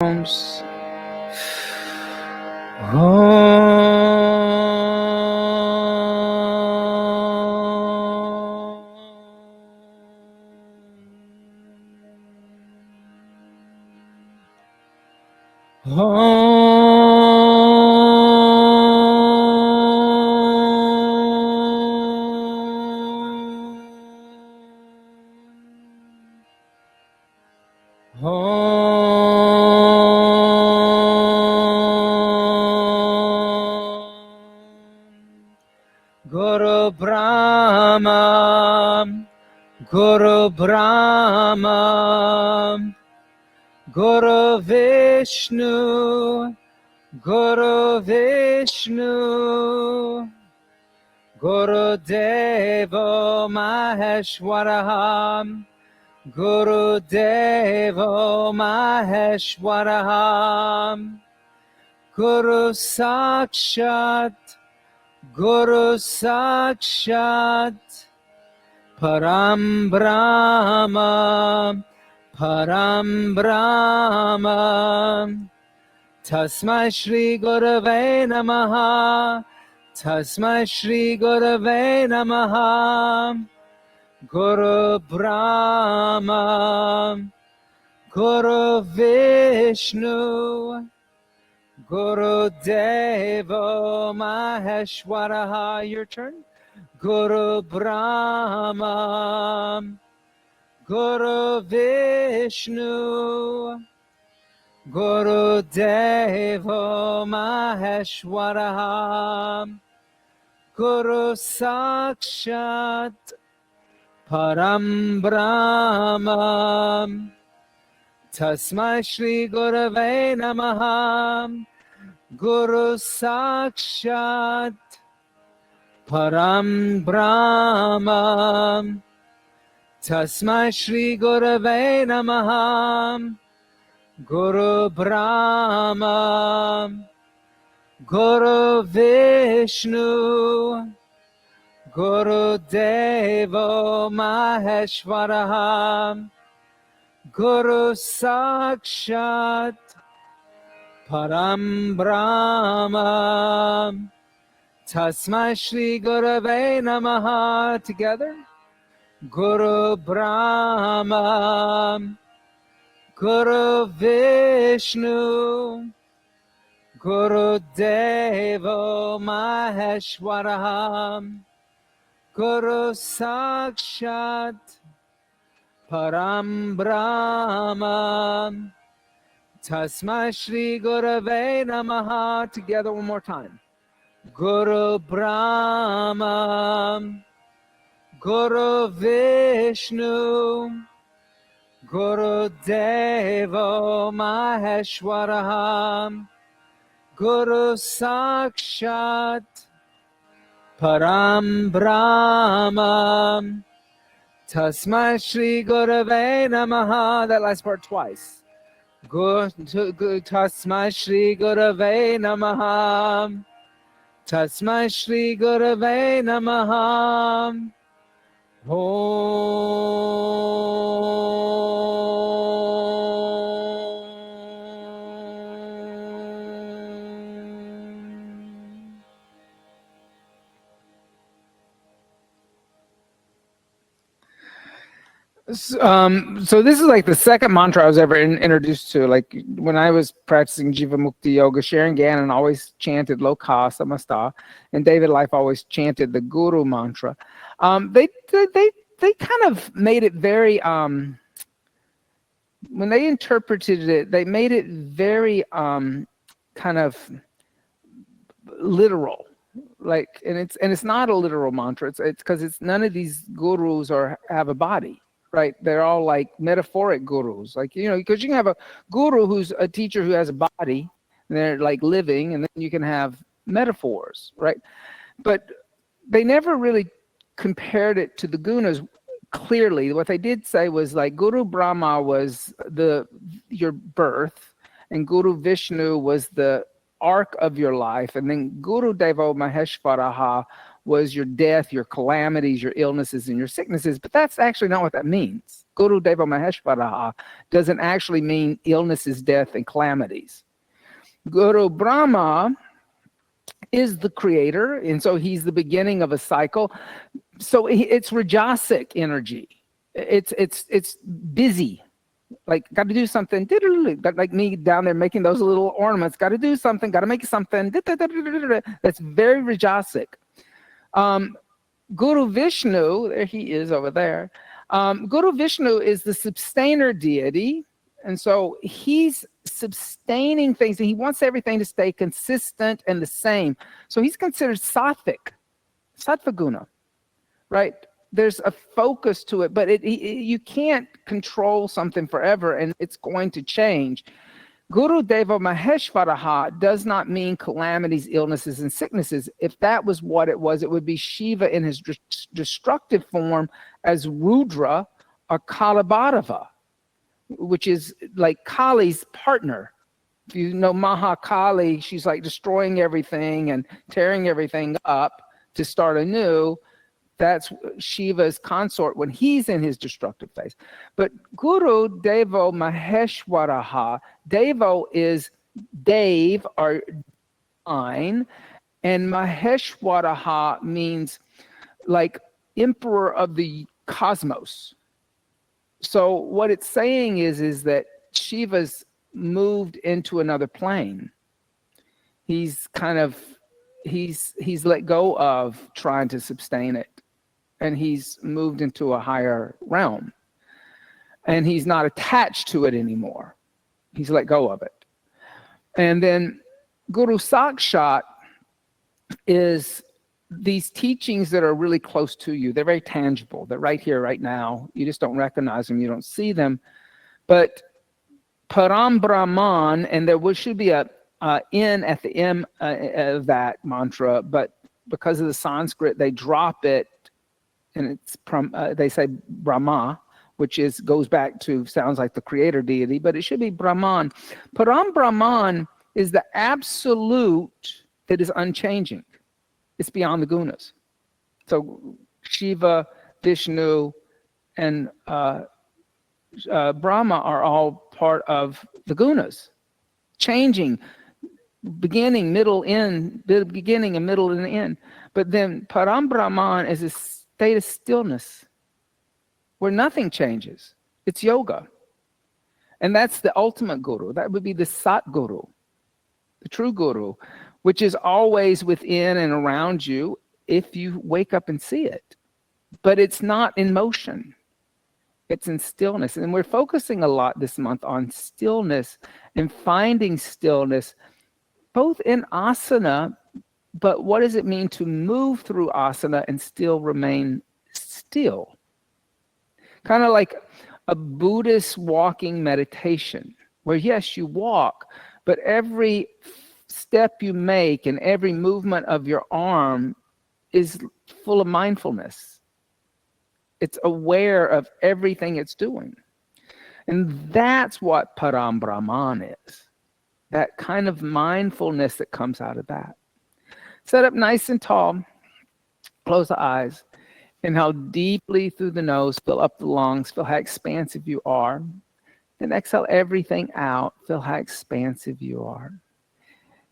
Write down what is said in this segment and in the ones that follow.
Om. Guru Brahma, Guru Brahma, Guru Vishnu, Guru Vishnu, Guru Devo Maheshwaraham, Guru Devo Maheshwaraham, Guru Sakshat, Guru Sakshat, Param Brahma, Param Brahma, Tasmai Shri Gurave Namaha, Tasmai Shri Gurave Namaha, Guru Brahma, Guru Vishnu, Guru Devo Maheshwaraha. Your turn. Guru Brahma, Guru Vishnu, Guru Devo Maheshwaraha, Guru Sakshat, Param Brahma, Tasmai Shri Gurave Namaha, Guru Sakshat, Param Brahma, Tasmai Shri Gurave Namaha, Guru Brahma, Guru Vishnu, Guru Devo Maheshwaraha, Guru Sakshat, Param Brahma, Tasmai Shri Gurave Namaha. Together. Guru Brahma, Guru Vishnu, Guru Devo Maheshwaraha, Guru Sakshat, Param Brahma, Tasmai Shri Gurave Namaha. Together one more time. Guru Brahma, Guru Vishnu, Guru Devo Maheshwaraha, Guru Sakshat, Param Brahma, Tasmai Shri Gurave Namaha. That last part twice. Tasmai Shri Gurave Namaha, Tasmai Shri Gurave Namaha. So this is like the second mantra I was ever introduced to. Like when I was practicing Jiva Mukti Yoga, Sharon Gannon always chanted Loka Samasta, and David Life always chanted the Guru mantra. They kind of made it very when they interpreted it, they made it very kind of literal. Like, and it's not a literal mantra. It's because it's none of these gurus have a body. Right, they're all like metaphoric gurus, like, you know, because you can have a guru who's a teacher who has a body, and they're like living, and then you can have metaphors, right? But they never really compared it to the gunas clearly. What they did say was like Guru Brahma was your birth, and Guru Vishnu was the arc of your life, and then Guru Devo Maheshwaraha was your death, your calamities, your illnesses, and your sicknesses. But that's actually not what that means. Guru Deva Maheshwaraha doesn't actually mean illnesses, death, and calamities. Guru Brahma is the creator, and so he's the beginning of a cycle. So it's rajasic energy. It's busy. Like, got to do something. Like me down there making those little ornaments. Got to do something. Got to make something. That's very rajasic. Guru Vishnu, there he is over there. Guru Vishnu is the sustainer deity. And so he's sustaining things, and he wants everything to stay consistent and the same. So he's considered sattvic, sattva guna, right? There's a focus to it, but you can't control something forever, and it's going to change. Guru Deva Maheshwaraha does not mean calamities, illnesses, and sicknesses. If that was what it was, it would be Shiva in his destructive form as Rudra or Kalabhadava, which is like Kali's partner. If you know Mahakali, she's like destroying everything and tearing everything up to start anew. That's Shiva's consort when he's in his destructive phase. But Guru Devo Maheshwaraha, Devo is Dev or divine, and Maheshwaraha means like emperor of the cosmos. So what it's saying is that Shiva's moved into another plane. He's let go of trying to sustain it. And he's moved into a higher realm. And he's not attached to it anymore. He's let go of it. And then Guru Sakshat is these teachings that are really close to you. They're very tangible. They're right here, right now. You just don't recognize them. You don't see them. But Param Brahman, and there should be a N at the end of that mantra, but because of the Sanskrit, they drop it. And it's they say Brahma, which goes back to, sounds like the creator deity, but it should be Brahman. Param Brahman is the absolute that is unchanging. It's beyond the gunas. So Shiva, Vishnu, and Brahma are all part of the gunas, changing, beginning, middle, end, beginning and middle and end. But then Param Brahman is a state of stillness where nothing changes. It's yoga. And that's the ultimate guru. That would be the Sat Guru, the true guru, which is always within and around you if you wake up and see it. But it's not in motion. It's in stillness. And we're focusing a lot this month on stillness and finding stillness, both in asana, but what does it mean to move through asana and still remain still? Kind of like a Buddhist walking meditation, where yes, you walk, but every step you make and every movement of your arm is full of mindfulness. It's aware of everything it's doing. And that's what Param Brahman is. That kind of mindfulness that comes out of that. Set up nice and tall. Close the eyes. Inhale deeply through the nose. Fill up the lungs. Feel how expansive you are. Then exhale everything out. Feel how expansive you are.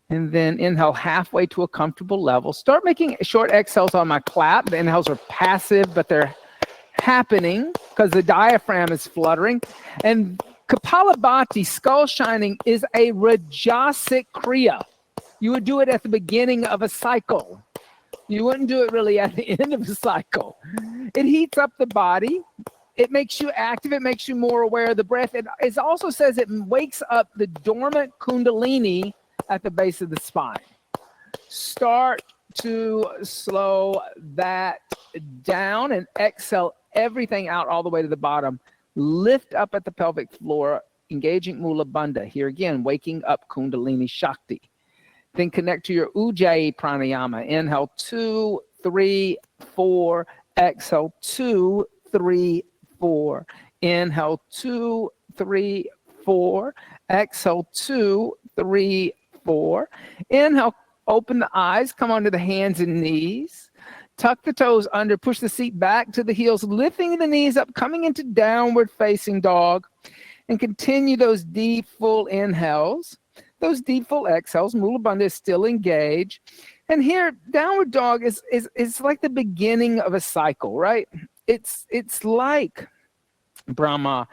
And then inhale halfway to a comfortable level. Start making short exhales on my clap. The inhales are passive, but they're happening because the diaphragm is fluttering. And Kapalabhati, skull shining, is a rajasic kriya. You would do it at the beginning of a cycle. You wouldn't do it really at the end of the cycle. It heats up the body. It makes you active. It makes you more aware of the breath. It also says it wakes up the dormant kundalini at the base of the spine. Start to slow that down and exhale everything out all the way to the bottom. Lift up at the pelvic floor, engaging Mula Bandha. Here again, waking up Kundalini Shakti. Then connect to your Ujjayi pranayama. Inhale 2, 3, 4. Exhale 2, 3, 4. Inhale 2, 3, 4. Exhale 2, 3, 4. Inhale, open the eyes, come onto the hands and knees. tuck the toes under, push the seat back to the heels, lifting the knees up, coming into downward facing dog, and continue those deep, full inhales, those deep, full exhales. Mula Bandha is still engaged. And here, downward dog is like the beginning of a cycle, right? It's like Brahma.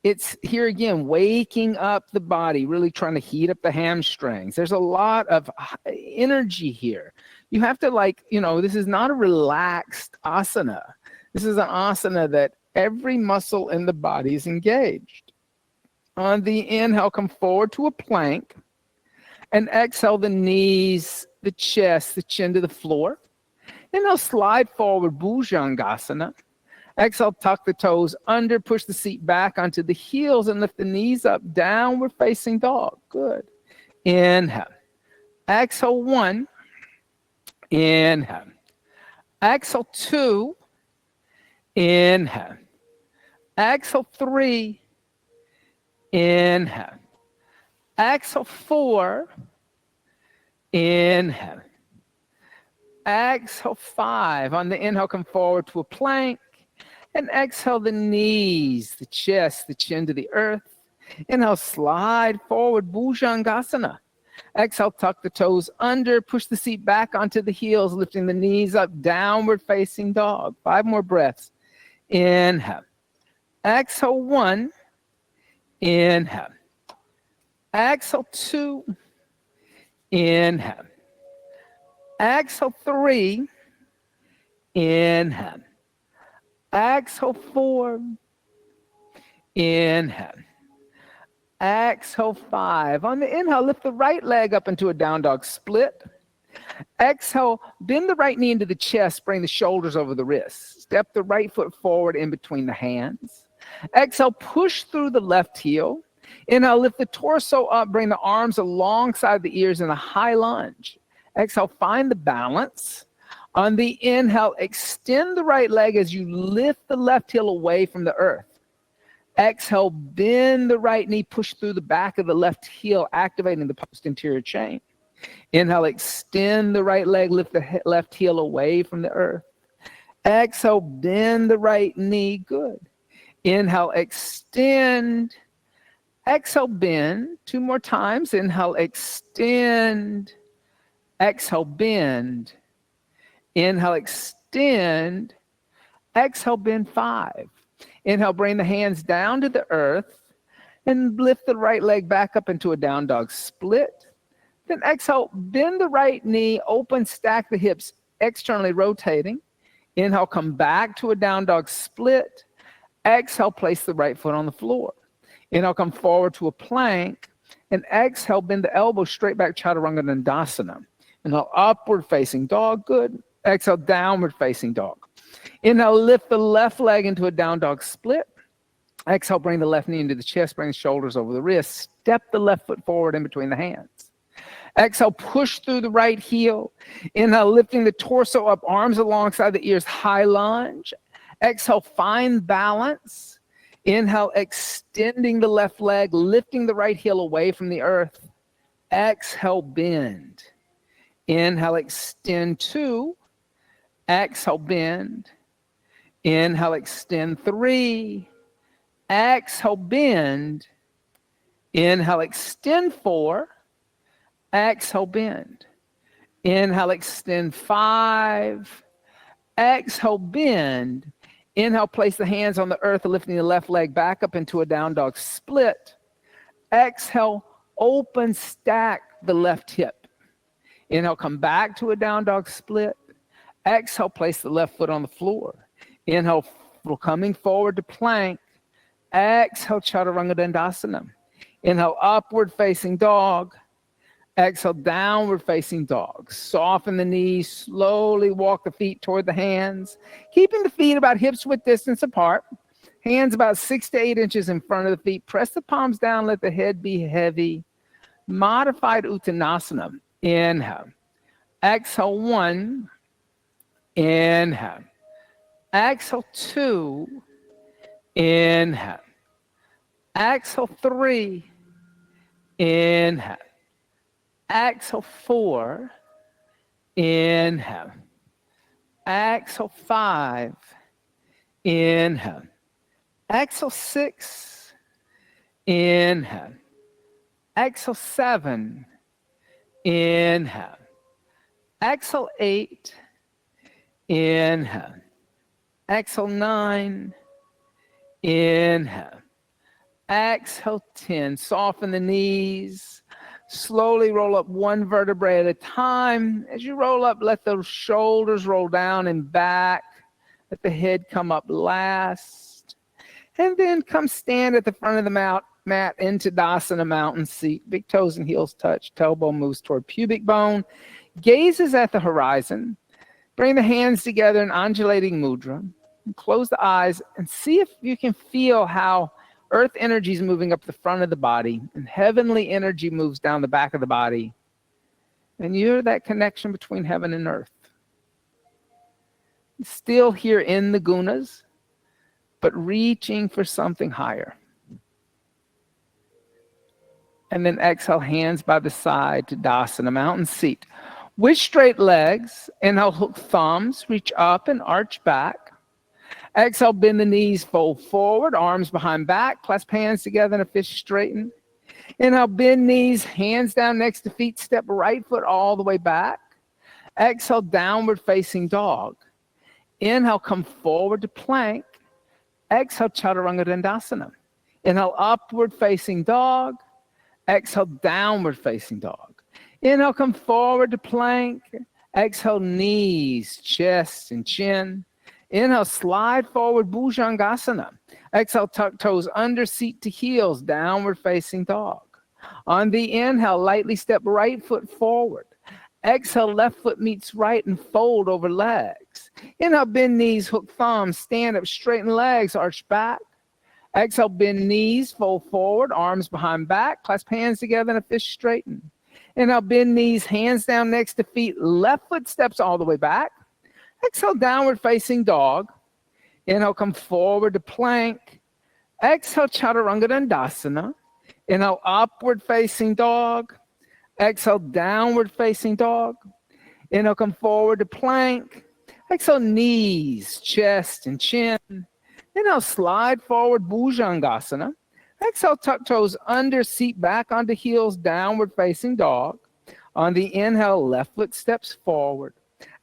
It's here again, waking up the body, really trying to heat up the hamstrings. There's a lot of energy here. You have to this is not a relaxed asana. This is an asana that every muscle in the body is engaged. On the inhale, come forward to a plank, and exhale the knees, the chest, the chin to the floor. Inhale, slide forward, Bhujangasana. Exhale, tuck the toes under, push the seat back onto the heels, and lift the knees up, downward facing dog. Good. Inhale. Exhale, 1. Inhale. Exhale, 2. Inhale. Exhale, 3. Inhale. Exhale, 4. Inhale. Exhale, 5. On the inhale, come forward to a plank. And exhale the knees, the chest, the chin to the earth. Inhale, slide forward, Bhujangasana. Exhale, tuck the toes under, push the seat back onto the heels, lifting the knees up, downward facing dog. 5 more breaths. Inhale. Exhale, 1. Inhale. Exhale, 2. Inhale. Exhale, 3. Inhale. Exhale, 4. Inhale. Exhale, 5. On the inhale, lift the right leg up into a down dog split. Exhale, bend the right knee into the chest, bring the shoulders over the wrists. Step the right foot forward in between the hands. Exhale, push through the left heel. Inhale, lift the torso up, bring the arms alongside the ears in a high lunge. Exhale, find the balance. On the inhale, extend the right leg as you lift the left heel away from the earth. Exhale, bend the right knee, push through the back of the left heel, activating the post-anterior chain. Inhale, extend the right leg, lift the left heel away from the earth. Exhale, bend the right knee, good. Inhale, extend. Exhale, bend. 2 more times. Inhale, extend. Exhale, bend. Inhale, extend. Exhale, bend 5. Inhale, bring the hands down to the earth and lift the right leg back up into a down dog split. Then exhale, bend the right knee, open, stack the hips, externally rotating. Inhale, come back to a down dog split. Exhale, place the right foot on the floor. Inhale, come forward to a plank. And exhale, bend the elbow straight back, Chaturanga Dandasana. Inhale, upward facing dog, good. Exhale, downward facing dog. Inhale, lift the left leg into a down dog split. Exhale, bring the left knee into the chest, bring the shoulders over the wrist. Step the left foot forward in between the hands. Exhale, push through the right heel. Inhale, lifting the torso up, arms alongside the ears, high lunge. Exhale, find balance. Inhale, extending the left leg, lifting the right heel away from the earth. Exhale, bend. Inhale, extend 2. Exhale, bend. Inhale, extend 3. Exhale, bend. Inhale, extend 4. Exhale, bend. Inhale, extend 5. Exhale, bend. Inhale, place the hands on the earth, lifting the left leg back up into a down dog split. Exhale, open, stack the left hip. Inhale, come back to a down dog split. Exhale, place the left foot on the floor. Inhale, coming forward to plank. Exhale, Chaturanga Dandasana. Inhale, upward facing dog. Exhale, downward facing dog. Soften the knees, slowly walk the feet toward the hands, keeping the feet about hips width distance apart. Hands about 6 to 8 inches in front of the feet. Press the palms down, let the head be heavy. Modified Uttanasana. Inhale. Exhale, 1. Inhale. Exhale, 2. Inhale. Exhale, 3. Inhale. Exhale, 4. Inhale. Exhale, 5. Inhale. Exhale, 6. Inhale. Exhale, 7. Inhale. Exhale, 8. Inhale. Exhale, 9. Inhale. Exhale, 10. Soften the knees. Slowly roll up one vertebrae at a time. As you roll up, let those shoulders roll down and back. Let the head come up last. And then come stand at the front of the mat into Dasana, mountain seat. Big toes and heels touch. Tailbone moves toward pubic bone. Gazes at the horizon. Bring the hands together in undulating mudra. And close the eyes and see if you can feel how earth energy is moving up the front of the body and heavenly energy moves down the back of the body. And you're that connection between heaven and earth. Still here in the gunas, but reaching for something higher. And then exhale, hands by the side to Dasana, mountain seat. With straight legs, inhale, hook thumbs, reach up and arch back. Exhale, bend the knees, fold forward, arms behind back, clasp hands together in a fist straighten. Inhale, bend knees, hands down next to feet, step right foot all the way back. Exhale, downward facing dog. Inhale, come forward to plank. Exhale, Chaturanga Dandasana. Inhale, upward facing dog. Exhale, downward facing dog. Inhale, come forward to plank. Exhale, knees, chest, and chin. Inhale, slide forward, Bhujangasana. Exhale, tuck toes under, seat to heels, downward facing dog. On the inhale, lightly step right foot forward. Exhale, left foot meets right and fold over legs. Inhale, bend knees, hook thumbs, stand up, straighten legs, arch back. Exhale, bend knees, fold forward, arms behind back, clasp hands together in a fist straighten. Inhale, bend knees, hands down next to feet, left foot steps all the way back. Exhale, downward facing dog. Inhale, come forward to plank. Exhale, Chaturanga Dandasana. Inhale, upward facing dog. Exhale, downward facing dog. Inhale, come forward to plank. Exhale, knees, chest, and chin. Inhale, slide forward, Bhujangasana. Exhale, tuck toes under, seat back onto heels, downward facing dog. On the inhale, left foot steps forward.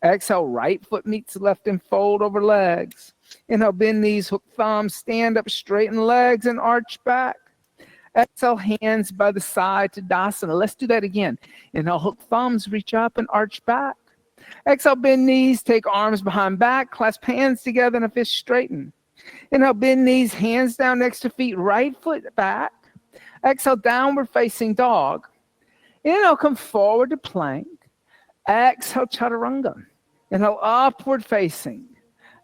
Exhale, right foot meets left and fold over legs. Inhale, bend knees, hook thumbs, stand up, straighten legs, and arch back. Exhale, hands by the side to Dasana. Let's do that again. Inhale, hook thumbs, reach up and arch back. Exhale, bend knees, take arms behind back, clasp hands together in a fist straighten. Inhale, bend knees, hands down next to feet, right foot back. Exhale, downward facing dog. Inhale, come forward to plank. Exhale, Chaturanga. Inhale, upward facing.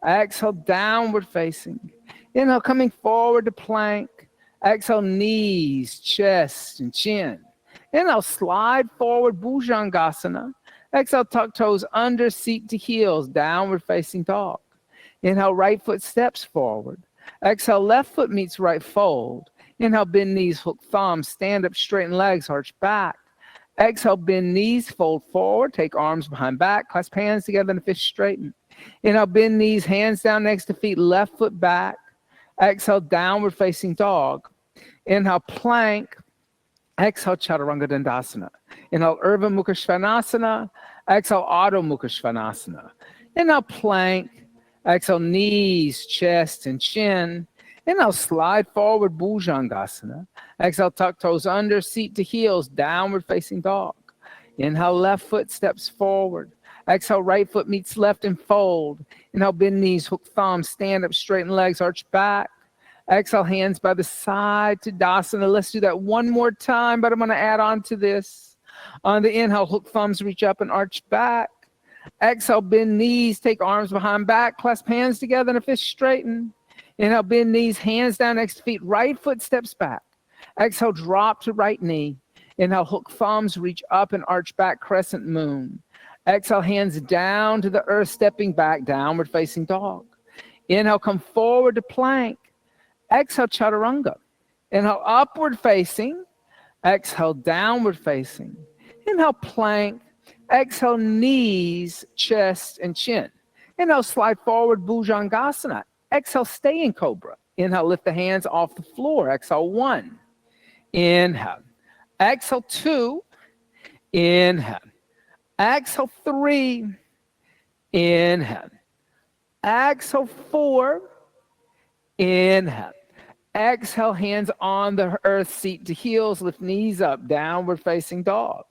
Exhale, downward facing. Inhale, coming forward to plank. Exhale, knees, chest, and chin. Inhale, slide forward, Bhujangasana. Exhale, tuck toes under, seat to heels, downward facing dog. Inhale, right foot steps forward. Exhale, left foot meets right fold. Inhale, bend knees, hook thumbs, stand up, straighten legs, arch back. Exhale, bend knees, fold forward, take arms behind back, clasp hands together in a fist straighten. Inhale, bend knees, hands down next to feet, left foot back. Exhale, downward facing dog. Inhale, plank. Exhale, Chaturanga Dandasana. Inhale, Urban Mukha Svanasana. Exhale, Adho Mukha Svanasana. Inhale, plank. Exhale, knees, chest, and chin. Inhale, slide forward, Bhujangasana. Exhale, tuck toes under, seat to heels, downward facing dog. Inhale, left foot steps forward. Exhale, right foot meets left and fold. Inhale, bend knees, hook thumbs, stand up, straighten legs, arch back. Exhale, hands by the side to Dasana. Let's do that one more time, but I'm going to add on to this. On the inhale, hook thumbs, reach up and arch back. Exhale, bend knees, take arms behind back, clasp hands together in a fist straighten. Inhale, bend knees, hands down next to feet, right foot steps back. Exhale, drop to right knee. Inhale, hook thumbs, reach up and arch back, crescent moon. Exhale, hands down to the earth, stepping back, downward facing dog. Inhale, come forward to plank. Exhale, Chaturanga. Inhale, upward facing. Exhale, downward facing. Inhale, plank. Exhale, knees, chest, and chin. Inhale, slide forward, Bhujangasana. Exhale, stay in cobra. Inhale, lift the hands off the floor. Exhale, 1. Inhale. Exhale, 2. Inhale. Exhale, 3. Inhale. Exhale, 4. Inhale. Exhale, hands on the earth, seat to heels, lift knees up, downward facing dog.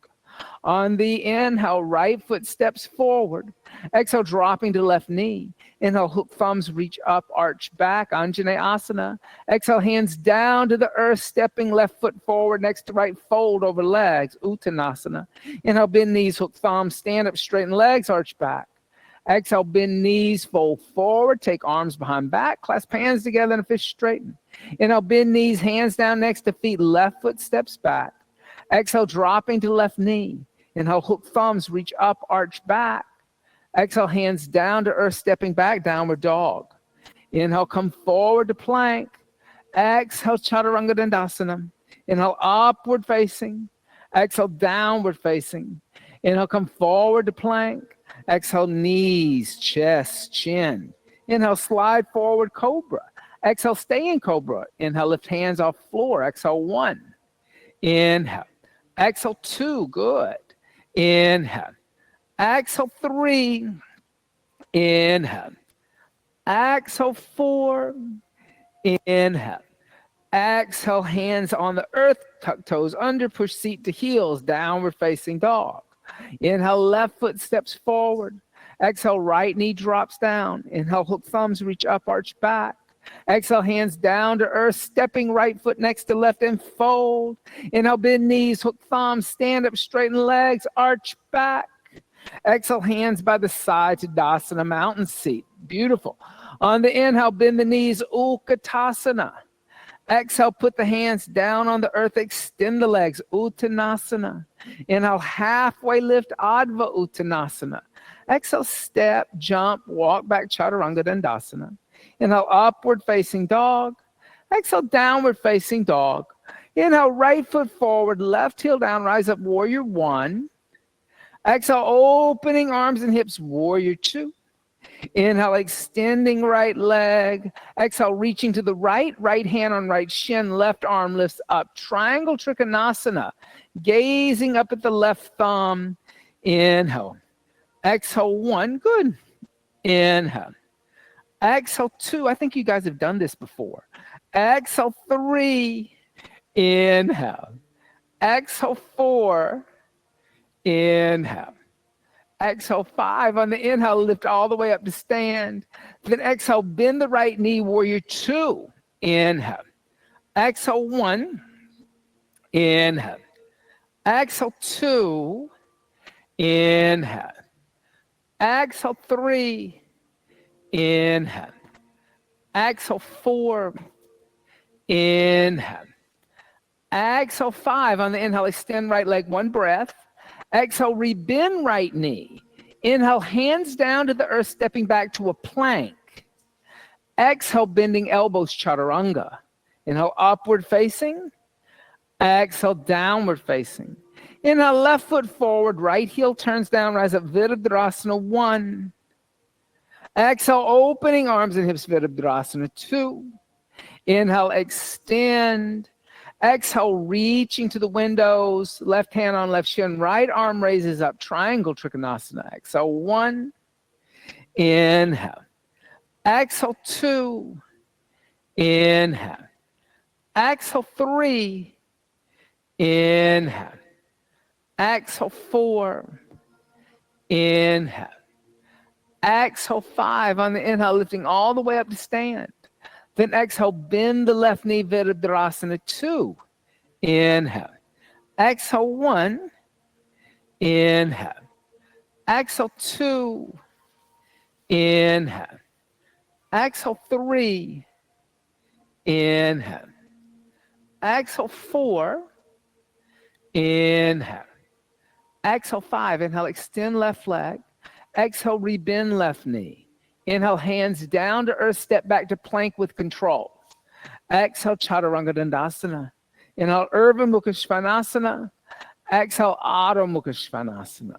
On the inhale, right foot steps forward. Exhale, dropping to left knee. Inhale, hook thumbs, reach up, arch back, Anjaneyasana. Exhale, hands down to the earth, stepping left foot forward, next to right, fold over legs, Uttanasana. Inhale, bend knees, hook thumbs, stand up, straighten legs, arch back. Exhale, bend knees, fold forward, take arms behind back, clasp hands together in a fish straighten. Inhale, bend knees, hands down next to feet, left foot steps back. Exhale, dropping to left knee. Inhale, hook thumbs, reach up, arch back. Exhale, hands down to earth, stepping back, downward dog. Inhale, come forward to plank. Exhale, Chaturanga Dandasana. Inhale, upward facing. Exhale, downward facing. Inhale, come forward to plank. Exhale, knees, chest, chin. Inhale, slide forward, cobra. Exhale, stay in cobra. Inhale, lift hands off floor. Exhale, 1. Inhale. Exhale, 2. Good. Inhale. Exhale, 3. Inhale. Exhale, 4. Inhale. Exhale, hands on the earth, tuck toes under, push seat to heels, downward facing dog. Inhale, left foot steps forward. Exhale, right knee drops down. Inhale, hook thumbs, reach up, arch back. Exhale, hands down to earth, stepping right foot next to left and fold. Inhale, bend knees, hook thumbs, stand up, straighten legs, arch back. Exhale, hands by the side to Dasana, mountain seat. Beautiful. On the inhale, bend the knees, Utkatasana. Exhale, put the hands down on the earth, extend the legs, Uttanasana. Inhale, halfway lift, Adva Uttanasana. Exhale, step, jump, walk back, Chaturanga Dandasana. Inhale, upward facing dog. Exhale, downward facing dog. Inhale, right foot forward, left heel down, rise up, warrior 1. Exhale, opening arms and hips, warrior 2. Inhale, extending right leg. Exhale, reaching to the right, right hand on right shin, left arm lifts up. Triangle Trikonasana, gazing up at the left thumb. Inhale. Exhale, 1. Good. Inhale. Exhale, 2. I think you guys have done this before. Exhale, 3. Inhale. Exhale, 4. Inhale. Exhale, 5. On the inhale, lift all the way up to stand. Then exhale, bend the right knee, warrior 2. Inhale. Exhale, 1. Inhale. Exhale, 2. Inhale. Exhale, 3. Inhale. Exhale, 4. Inhale. Exhale, 5. On the inhale, extend right leg, 1 breath. Exhale, rebend right knee. Inhale, hands down to the earth, stepping back to a plank. Exhale, bending elbows, Chaturanga. Inhale, upward facing. Exhale, downward facing. Inhale, left foot forward, right heel turns down, rise up, Virabhadrasana 1. Exhale, opening arms and hips, Virabhadrasana 2. Inhale, extend. Exhale, reaching to the windows, left hand on left shin, right arm raises up, Triangle Trikonasana. Exhale, 1. Inhale. Exhale, 2. Inhale. Exhale, 3. Inhale. Exhale, 4. Inhale. Exhale, 5. On the inhale, lifting all the way up to stand. Then exhale, bend the left knee, Virabhadrasana 2. Inhale. Exhale, 1. Inhale. Exhale, 2. Inhale. Exhale, 3. Inhale. Exhale, 4. Inhale. Exhale, 5. Inhale, extend left leg. Exhale, rebend left knee. Inhale, hands down to earth, step back to plank with control. Exhale, Chaturanga Dandasana. Inhale, Urban Mukha Svanasana. Exhale, Adho Mukha Svanasana.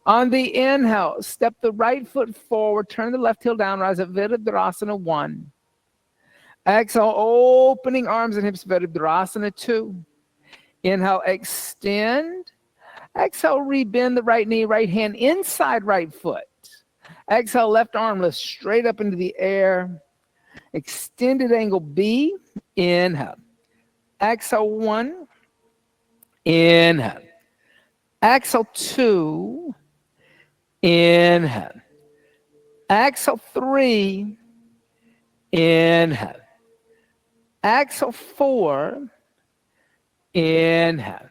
On the inhale, step the right foot forward, turn the left heel down, rise at Virabhadrasana 1. Exhale, opening arms and hips, Virabhadrasana 2. Inhale, extend. Exhale, rebend the right knee, right hand inside right foot. Exhale, left arm lifts straight up into the air. Extended angle B. Inhale. Exhale, 1. Inhale. Exhale, 2. Inhale. Exhale, 3. Inhale. Exhale, 4. Inhale.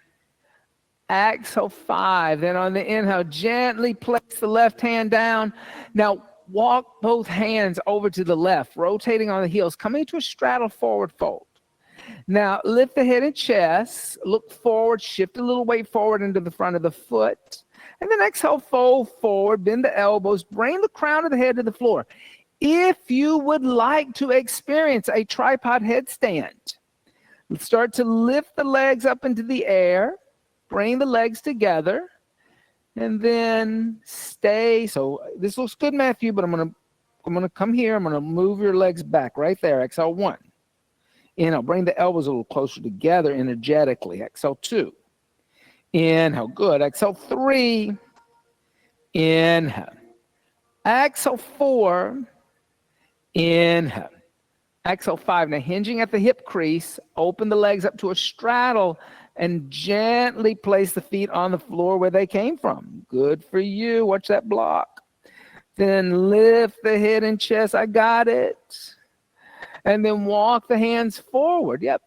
Exhale, 5. Then on the inhale, gently place the left hand down. Now walk both hands over to the left, rotating on the heels, coming into a straddle forward fold. Now lift the head and chest, look forward, shift a little weight forward into the front of the foot. And then exhale, fold forward, bend the elbows, bring the crown of the head to the floor. If you would like to experience a tripod headstand, start to lift the legs up into the air. Bring the legs together and then stay. So this looks good, Matthew, but I'm gonna come here. I'm gonna move your legs back right there. Exhale, 1. Inhale, bring the elbows a little closer together energetically. Exhale, 2. Inhale, good. Exhale, 3. Inhale. Exhale, 4. Inhale. Exhale, 5. Now hinging at the hip crease, open the legs up to a straddle and gently place the feet on the floor where they came from. Good for you. Watch that block. Then lift the head and chest. I got it. And then walk the hands forward. Yep.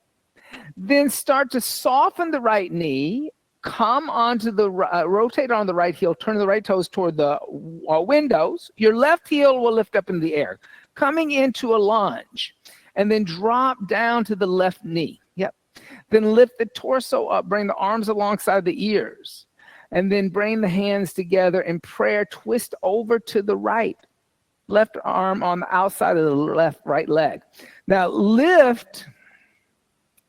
Then start to soften the right knee. Come onto the rotate on the right heel. Turn the right toes toward the windows. Your left heel will lift up in the air, coming into a lunge, and then drop down to the left knee. Yep. Then lift the torso up, bring the arms alongside the ears, and then bring the hands together in prayer. Twist over to the right. Left arm on the outside of the right leg. Now lift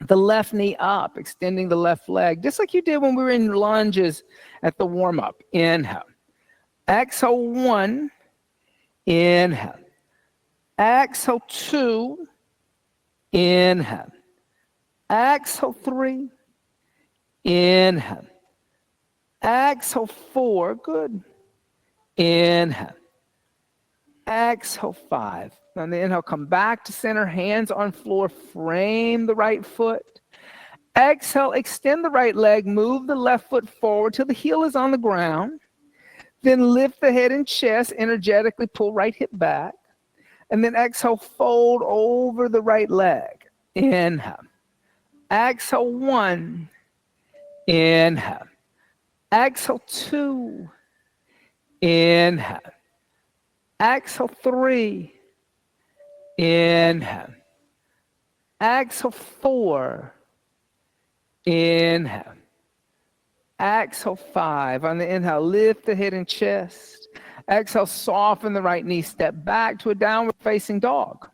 the left knee up, extending the left leg, just like you did when we were in lunges at the warm-up. Inhale. Exhale, 1. Inhale. Exhale, 2. Inhale. Exhale, 3. Inhale. Exhale, 4. Good. Inhale. Exhale, 5. On the inhale, come back to center, hands on floor, frame the right foot. Exhale, extend the right leg, move the left foot forward till the heel is on the ground. Then lift the head and chest, energetically pull right hip back. And then exhale, fold over the right leg. Inhale. Exhale, 1. Inhale. Exhale, 2. Inhale. Exhale, 3. Inhale. Exhale, 4. Inhale. Exhale, 5. On the inhale, lift the head and chest. Exhale, soften the right knee, step back to a downward facing dog.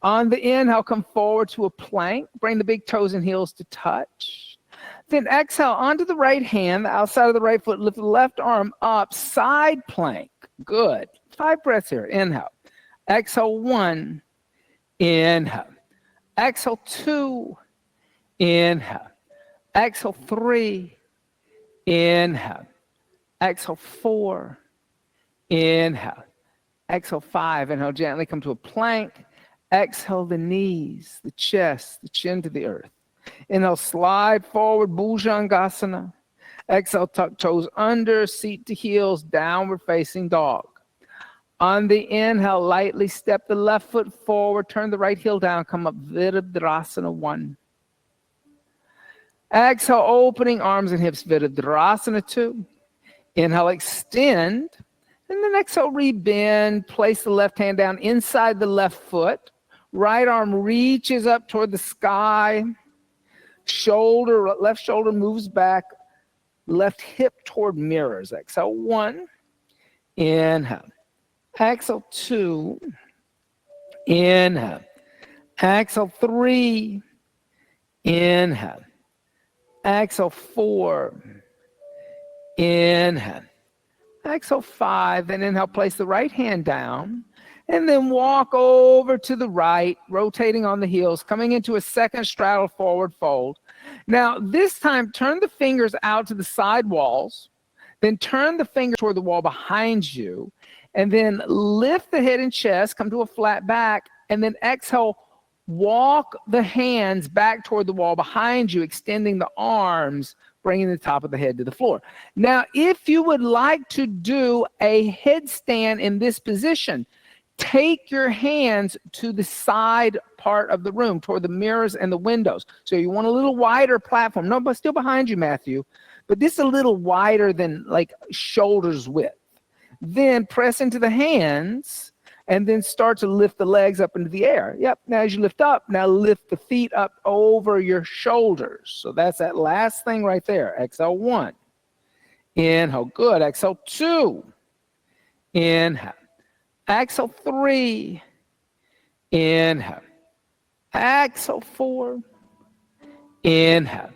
On the inhale, come forward to a plank. Bring the big toes and heels to touch. Then exhale onto the right hand, the outside of the right foot. Lift the left arm up, side plank. Good. 5 breaths here. Inhale. Exhale, 1. Inhale. Exhale, 2. Inhale. Exhale, 3. Inhale. Exhale, 4. Inhale. Exhale, 5. Inhale, gently come to a plank. Exhale, the knees, the chest, the chin to the earth. Inhale, slide forward, Bhujangasana. Exhale, tuck toes under, seat to heels, downward facing dog. On the inhale, lightly step the left foot forward, turn the right heel down, come up Virabhadrasana 1. Exhale, opening arms and hips, Virabhadrasana 2. Inhale, extend. And then exhale, rebend. Place the left hand down inside the left foot. Right arm reaches up toward the sky. Left shoulder moves back. Left hip toward mirrors. Exhale, 1. Inhale. Exhale, 2. Inhale. Exhale, 3. Inhale. Exhale, 4. Inhale. Exhale 5, and inhale, place the right hand down, and then walk over to the right, rotating on the heels, coming into a second straddle forward fold. Now, this time, turn the fingers out to the side walls, then turn the finger toward the wall behind you, and then lift the head and chest, come to a flat back, and then exhale, walk the hands back toward the wall behind you, extending the arms, bringing the top of the head to the floor. Now, if you would like to do a headstand in this position, take your hands to the side part of the room, toward the mirrors and the windows. So you want a little wider platform. No, but still behind you, Matthew. But this is a little wider than like shoulders width. Then press into the hands, and then start to lift the legs up into the air. Yep, now as you lift up, now lift the feet up over your shoulders. So that's that last thing right there. Exhale 1. Inhale, good. Exhale 2. Inhale. Exhale 3. Inhale. Exhale 4. Inhale.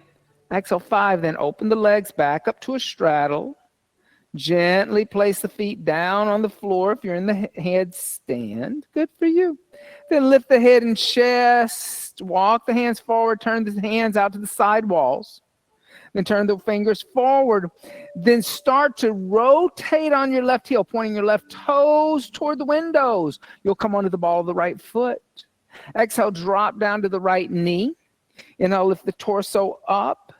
Exhale 5. Then open the legs back up to a straddle. Gently place the feet down on the floor if you're in the headstand. Good for you. Then lift the head and chest. Walk the hands forward. Turn the hands out to the side walls. Then turn the fingers forward. Then start to rotate on your left heel, pointing your left toes toward the windows. You'll come onto the ball of the right foot. Exhale, drop down to the right knee. Inhale, lift the torso up.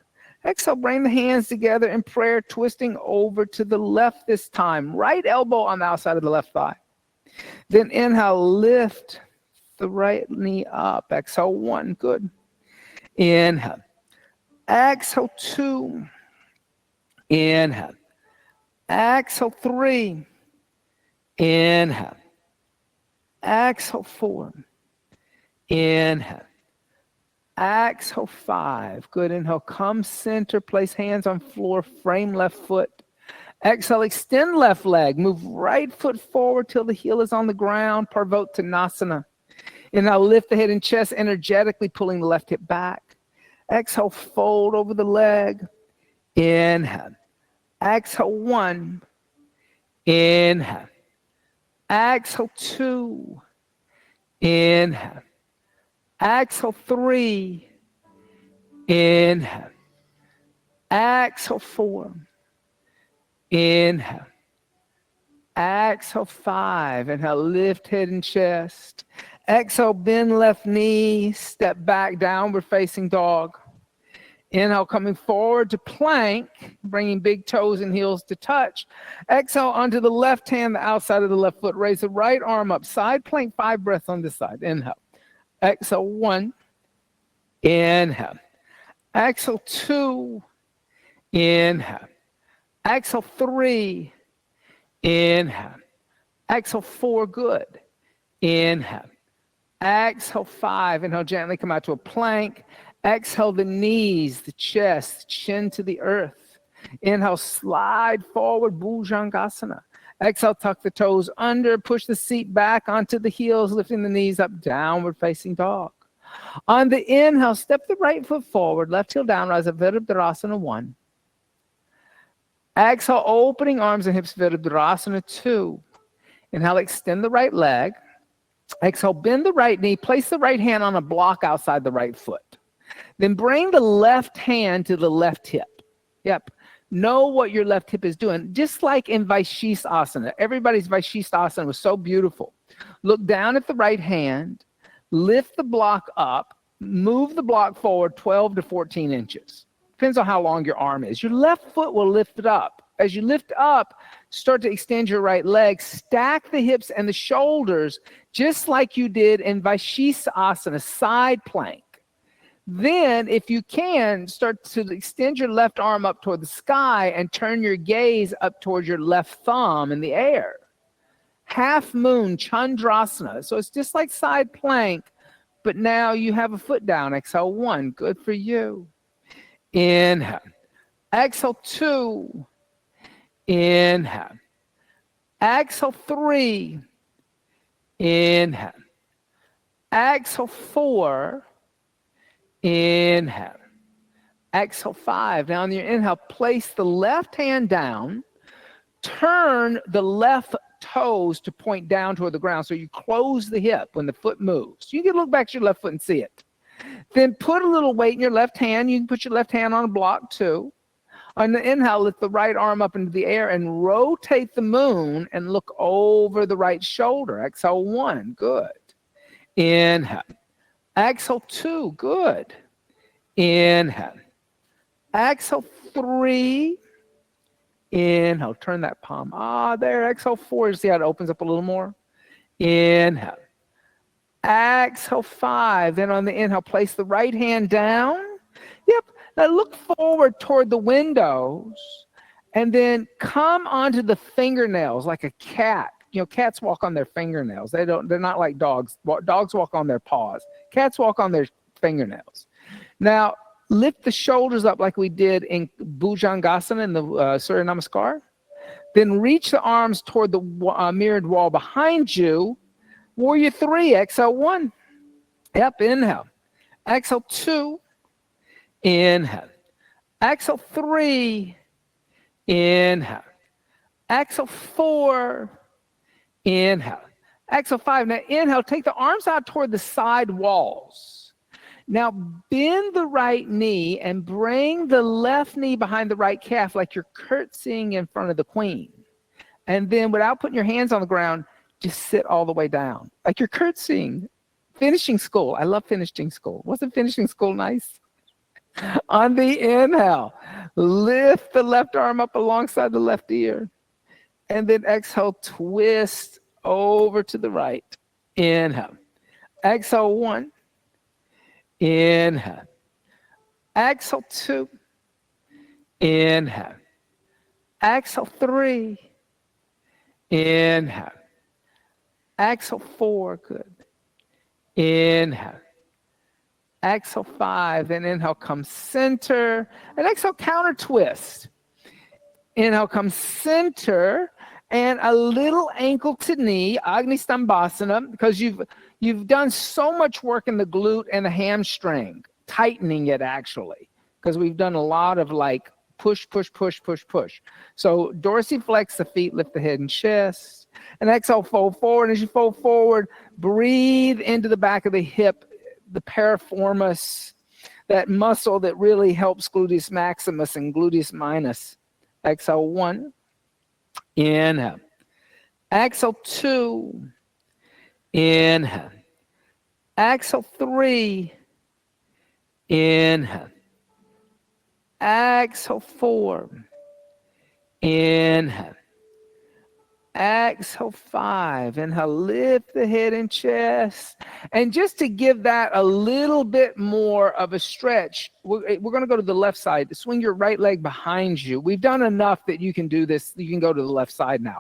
Exhale, bring the hands together in prayer, twisting over to the left this time. Right elbow on the outside of the left thigh. Then inhale, lift the right knee up. Exhale 1, good. Inhale. Exhale 2. Inhale. Exhale 3. Inhale. Exhale 4. Inhale. Exhale 5. Good. Inhale. Come center. Place hands on floor. Frame left foot. Exhale. Extend left leg. Move right foot forward till the heel is on the ground. Parvottanasana. Inhale. Lift the head and chest, energetically pulling the left hip back. Exhale. Fold over the leg. Inhale. Exhale 1. Inhale. Exhale 2. Inhale. Exhale 3. Inhale. Exhale 4. Inhale. Exhale 5. Inhale, lift head and chest. Exhale, bend left knee, step back, downward facing dog. Inhale, coming forward to plank, bringing big toes and heels to touch. Exhale onto the left hand, the outside of the left foot. Raise the right arm up, side plank, 5 breaths on this side. Inhale. Exhale 1. Inhale. Exhale 2. Inhale. Exhale 3. Inhale. Exhale 4. Good. Inhale. Exhale 5. Inhale, gently come out to a plank. Exhale the knees, the chest, chin to the earth. Inhale, slide forward, Bhujangasana. Exhale, tuck the toes under, push the seat back onto the heels, lifting the knees up, downward facing dog. On the inhale, step the right foot forward, left heel down, rise up, Virabhadrasana 1. Exhale, opening arms and hips, Virabhadrasana 2. Inhale, extend the right leg. Exhale, bend the right knee, place the right hand on a block outside the right foot. Then bring the left hand to the left hip. Yep. Know what your left hip is doing. Just like in Vaishisthasana. Everybody's Vaishisthasana was so beautiful. Look down at the right hand, lift the block up, move the block forward 12 to 14 inches. Depends on how long your arm is. Your left foot will lift it up. As you lift up, start to extend your right leg, stack the hips and the shoulders just like you did in Vaishisthasana, side plank. Then, if you can, start to extend your left arm up toward the sky and turn your gaze up towards your left thumb in the air. Half moon, Chandrasana. So it's just like side plank, but now you have a foot down. Exhale 1. Good for you. Inhale. Exhale 2. Inhale. Exhale 3. Inhale. Exhale 4. Inhale. Exhale, 5. Now on your inhale, place the left hand down. Turn the left toes to point down toward the ground. So you close the hip when the foot moves. You can look back at your left foot and see it. Then put a little weight in your left hand. You can put your left hand on a block too. On the inhale, lift the right arm up into the air and rotate the moon and look over the right shoulder. Exhale, 1. Good. Inhale. Exhale, 2. Good. Inhale. Exhale, 3. Inhale. Turn that palm. There. Exhale, 4. You see how it opens up a little more? Inhale. Exhale, 5. Then on the inhale, place the right hand down. Yep. Now look forward toward the windows and then come onto the fingernails like a cat. You know, cats walk on their fingernails. They're not like dogs. Dogs walk on their paws. Cats walk on their fingernails. Now, lift the shoulders up like we did in Bhujangasana in the Surya Namaskar. Then reach the arms toward the mirrored wall behind you. Warrior 3, exhale 1. Yep, inhale. Exhale 2. Inhale. Exhale 3. Inhale. Exhale 4. Inhale. Exhale 5. Now inhale, take the arms out toward the side walls. Now bend the right knee and bring the left knee behind the right calf like you're curtsying in front of the queen. And then without putting your hands on the ground, just sit all the way down. Like you're curtsying. Finishing school. I love finishing school. Wasn't finishing school nice? On the inhale, lift the left arm up alongside the left ear. And then exhale, twist over to the right. Inhale. Exhale, 1. Inhale. Exhale, 2. Inhale. Exhale, 3. Inhale. Exhale, 4. Good. Inhale. Exhale, 5. And inhale, come center. And exhale, counter twist. Inhale, come center. And a little ankle to knee, Agni Stambhasana, because you've done so much work in the glute and the hamstring, tightening it actually, because we've done a lot of like push, push, push, push, push. So dorsiflex the feet, lift the head and chest. And exhale, fold forward. As you fold forward, breathe into the back of the hip, the piriformis, that muscle that really helps gluteus maximus and gluteus minus. Exhale, 1. Inhale. Exhale, 2. Inhale. Exhale, 3. Inhale. Exhale, 4. Inhale. Exhale, 5. Inhale, lift the head and chest. And just to give that a little bit more of a stretch, we're going to go to the left side. Swing your right leg behind you. We've done enough that you can do this. You can go to the left side now.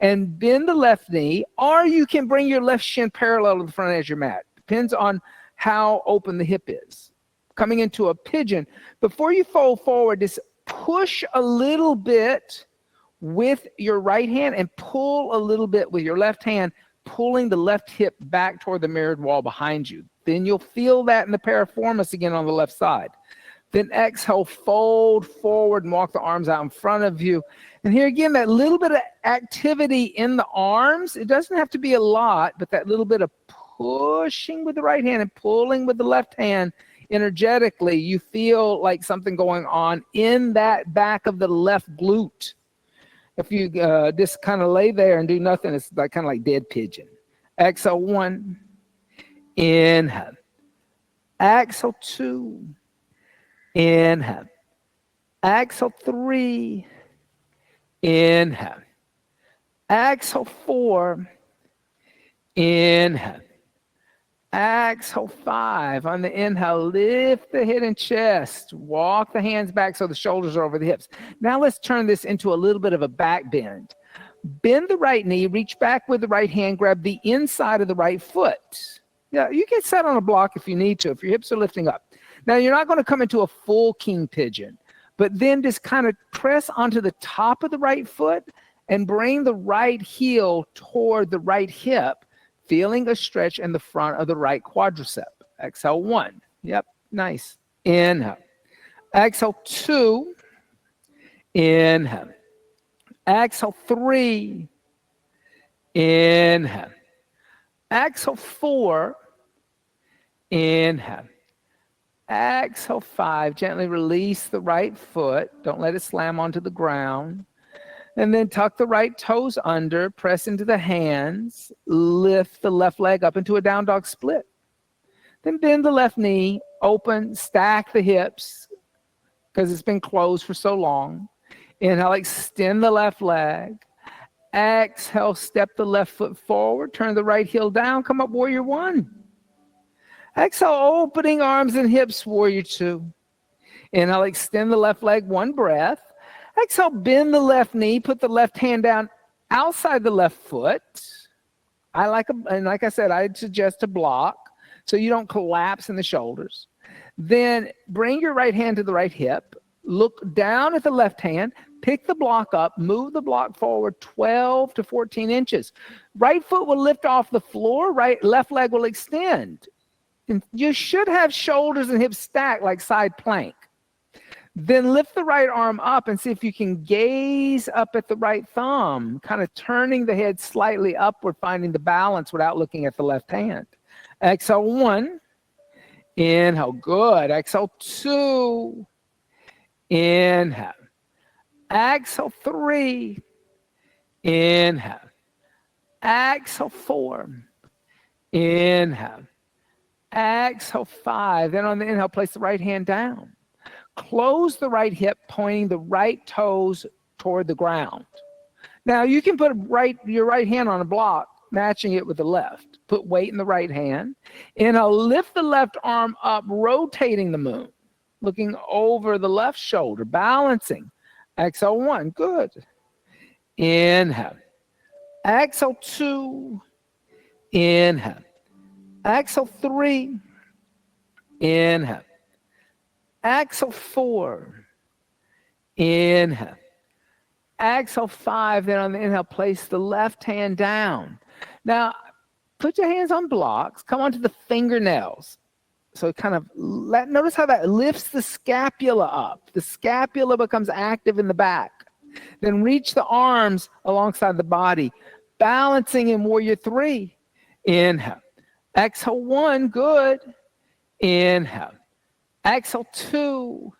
And bend the left knee, or you can bring your left shin parallel to the front edge of your mat. Depends on how open the hip is. Coming into a pigeon. Before you fold forward, just push a little bit with your right hand and pull a little bit with your left hand, pulling the left hip back toward the mirrored wall behind you. Then you'll feel that in the piriformis again on the left side. Then exhale, fold forward and walk the arms out in front of you. And here again, that little bit of activity in the arms. It doesn't have to be a lot, but that little bit of pushing with the right hand and pulling with the left hand energetically, you feel like something going on in that back of the left glute. If you just kind of lay there and do nothing, it's like kind of like dead pigeon. Exhale, 1. Inhale. Exhale, 2. Inhale. Exhale, 3. Inhale. Exhale, 4. Inhale. Exhale, 5. On the inhale, lift the head and chest. Walk the hands back so the shoulders are over the hips. Now let's turn this into a little bit of a back bend. Bend the right knee, reach back with the right hand, grab the inside of the right foot. Yeah, you can set on a block if you need to, if your hips are lifting up. Now you're not going to come into a full king pigeon, but then just kind of press onto the top of the right foot and bring the right heel toward the right hip, feeling a stretch in the front of the right quadricep. Exhale, 1. Yep, nice. Inhale. Exhale 2. Inhale. Exhale 3. Inhale. Exhale 4. Inhale. Exhale 5. Gently release the right foot. Don't let it slam onto the ground. And then tuck the right toes under, press into the hands, lift the left leg up into a down dog split. Then bend the left knee, open, stack the hips because it's been closed for so long. Inhale, extend the left leg. Exhale, step the left foot forward, turn the right heel down, come up, warrior 1. Exhale, opening arms and hips, warrior 2. Inhale, extend the left leg, 1 breath. Exhale, bend the left knee, put the left hand down outside the left foot. And like I said, I'd suggest a block so you don't collapse in the shoulders. Then bring your right hand to the right hip, look down at the left hand, pick the block up, move the block forward 12 to 14 inches. Right foot will lift off the floor, left leg will extend. And you should have shoulders and hips stacked like side plank. Then lift the right arm up and see if you can gaze up at the right thumb, kind of turning the head slightly upward, finding the balance without looking at the left hand. Exhale 1. Inhale. Good. Exhale 2. Inhale. Exhale 3. Inhale. Exhale 4. Inhale. Exhale 5. Then on the inhale, place the right hand down. Close the right hip, pointing the right toes toward the ground. Now you can put your right hand on a block, matching it with the left. Put weight in the right hand. Inhale, lift the left arm up, rotating the moon, looking over the left shoulder, balancing. Exhale 1. Good. Inhale. Exhale 2. Inhale. Exhale 3. Inhale. Exhale 4. Inhale. Exhale 5. Then on the inhale, place the left hand down. Now, put your hands on blocks. Come onto the fingernails. So kind of notice how that lifts the scapula up. The scapula becomes active in the back. Then reach the arms alongside the body, balancing in warrior 3. Inhale. Exhale 1. Good. Inhale. Exhale 2.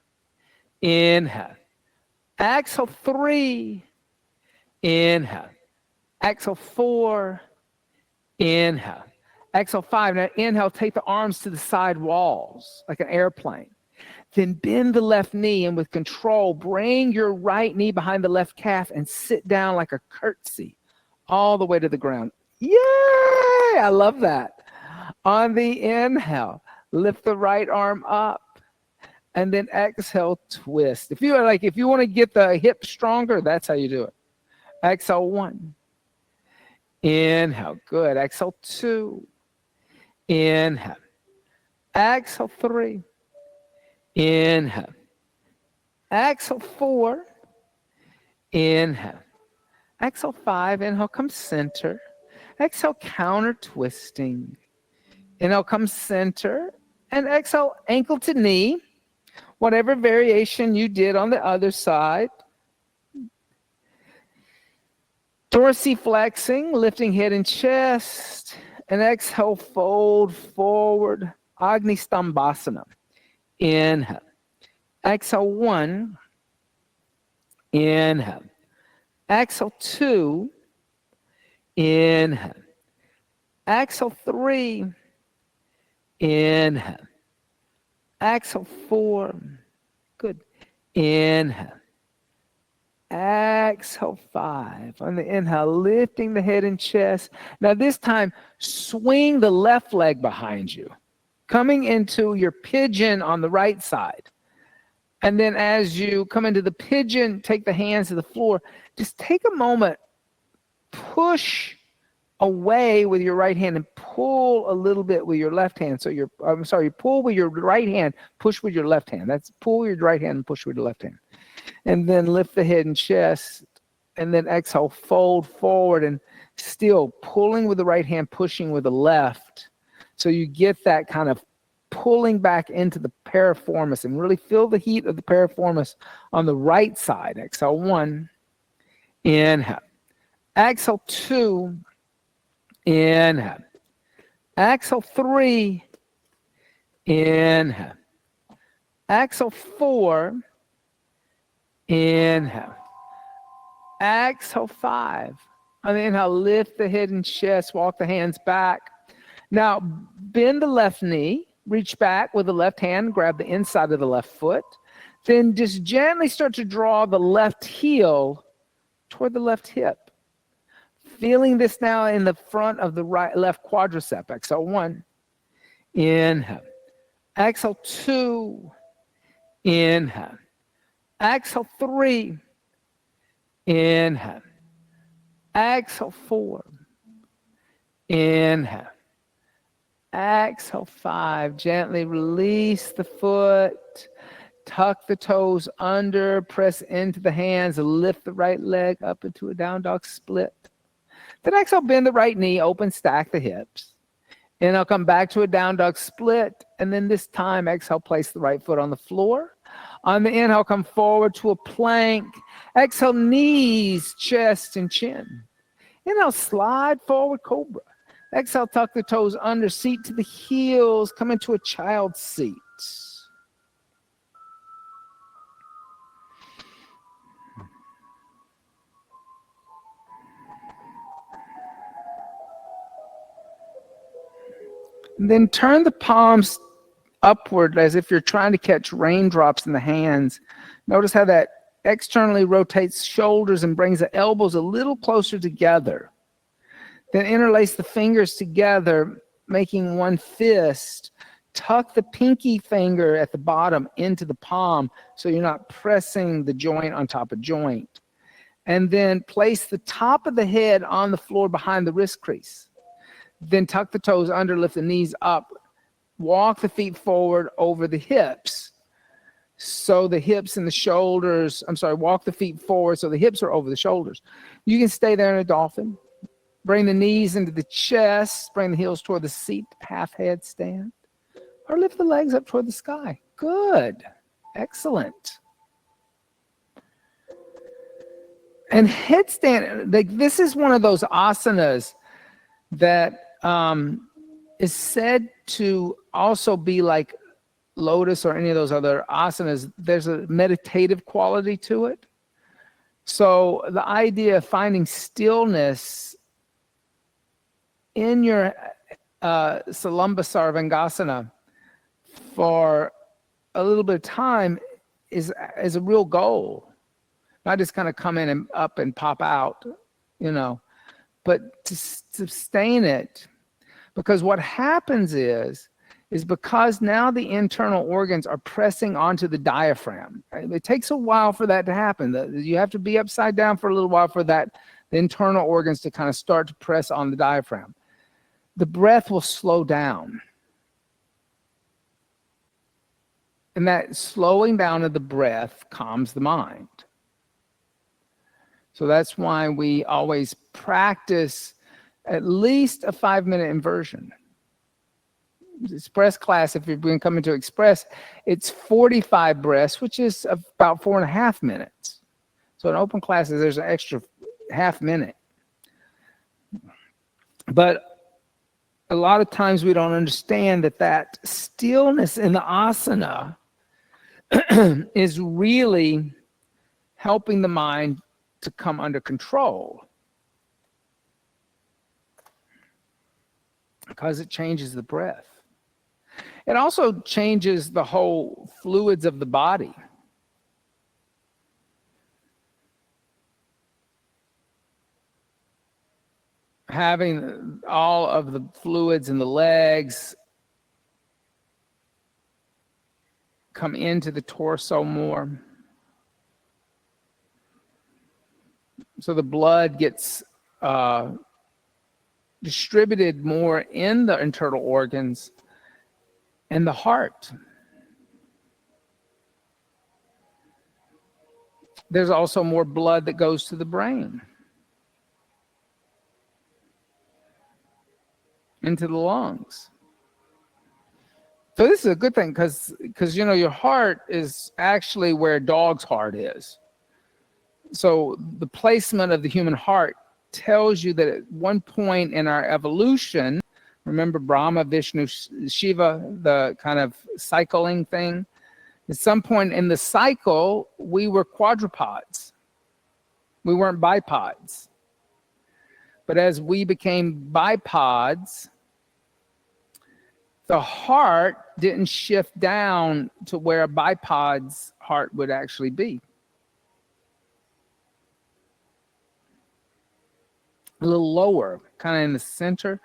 Inhale. Exhale 3. Inhale. Exhale 4. Inhale. Exhale 5. Now inhale, take the arms to the side walls like an airplane. Then bend the left knee and with control, bring your right knee behind the left calf and sit down like a curtsy all the way to the ground. Yay! I love that. On the inhale, lift the right arm up. And then exhale, twist. If you want to get the hip stronger, that's how you do it. Exhale 1. Inhale. Good. Exhale 2. Inhale. Exhale 3. Inhale. Exhale 4. Inhale. Exhale 5. Inhale, come center. Exhale, counter twisting. Inhale, come center. And exhale, ankle to knee. Whatever variation you did on the other side. Dorsiflexing, lifting head and chest. And exhale, fold forward. Agni Stambhasana. Inhale. Exhale 1. Inhale. Exhale 2. Inhale. Exhale 3. Inhale. Exhale 4. Good. Inhale. Exhale 5. On the inhale, lifting the head and chest. Now this time, swing the left leg behind you, coming into your pigeon on the right side. And then as you come into the pigeon, take the hands to the floor. Just take a moment, push away with your right hand and pull a little bit with your left hand. So pull with your right hand, push with your left hand. That's pull your right hand and push with your left hand. And then lift the head and chest. And then exhale, fold forward and still pulling with the right hand, pushing with the left. So you get that kind of pulling back into the piriformis, and really feel the heat of the piriformis on the right side. Exhale 1, inhale. Exhale 2, inhale. Exhale 3, inhale. Exhale 4, inhale. Exhale 5. On the inhale, lift the head and chest, walk the hands back. Now, bend the left knee, reach back with the left hand, grab the inside of the left foot. Then just gently start to draw the left heel toward the left hip. Feeling this now in the front of the left quadricep. Exhale 1, inhale. Exhale 2, inhale. Exhale 3, inhale. Exhale 4, inhale. Exhale 5, gently release the foot, tuck the toes under, press into the hands, lift the right leg up into a down dog split. Then exhale, bend the right knee, open, stack the hips. And I'll come back to a down dog split, and then this time, exhale, place the right foot on the floor. On the inhale, come forward to a plank. Exhale, knees, chest, and chin. Inhale, slide forward, cobra. Exhale, tuck the toes under, seat to the heels, come into a child's seat. And then turn the palms upward as if you're trying to catch raindrops in the hands. Notice how that externally rotates shoulders and brings the elbows a little closer together. Then interlace the fingers together, making one fist. Tuck the pinky finger at the bottom into the palm so you're not pressing the joint on top of joint. And then place the top of the head on the floor behind the wrist crease. Then tuck the toes under, lift the knees up. Walk the feet forward over the hips. So the hips and the shoulders, walk the feet forward so the hips are over the shoulders. You can stay there in a dolphin. Bring the knees into the chest. Bring the heels toward the seat, half headstand. Or lift the legs up toward the sky. Good. Excellent. And headstand, this is one of those asanas that is said to also be like lotus or any of those other asanas. There's a meditative quality to it. So the idea of finding stillness in your Salambasarvangasana for a little bit of time is a real goal. Not just kind of come in and up and pop out, but to sustain it. Because what happens is because now the internal organs are pressing onto the diaphragm. Right? It takes a while for that to happen. You have to be upside down for a little while for the internal organs to kind of start to press on the diaphragm. The breath will slow down. And that slowing down of the breath calms the mind. So that's why we always practice at least a 5-minute inversion. Express class, if you're going to come into Express, it's 45 breaths, which is about 4.5 minutes. So in open classes, there's an extra half minute. But a lot of times we don't understand that stillness in the asana is really helping the mind to come under control, because it changes the breath. It also changes the whole fluids of the body. Having all of the fluids in the legs come into the torso more. So the blood gets distributed more in the internal organs and the heart. There's also more blood that goes to the brain, into the lungs. So this is a good thing because your heart is actually where a dog's heart is. So the placement of the human heart tells you that at one point in our evolution, remember Brahma, Vishnu, Shiva, the kind of cycling thing? At some point in the cycle, we were quadrupeds. We weren't bipods. But as we became bipods, the heart didn't shift down to where a bipod's heart would actually be. A little lower, kind of in the center.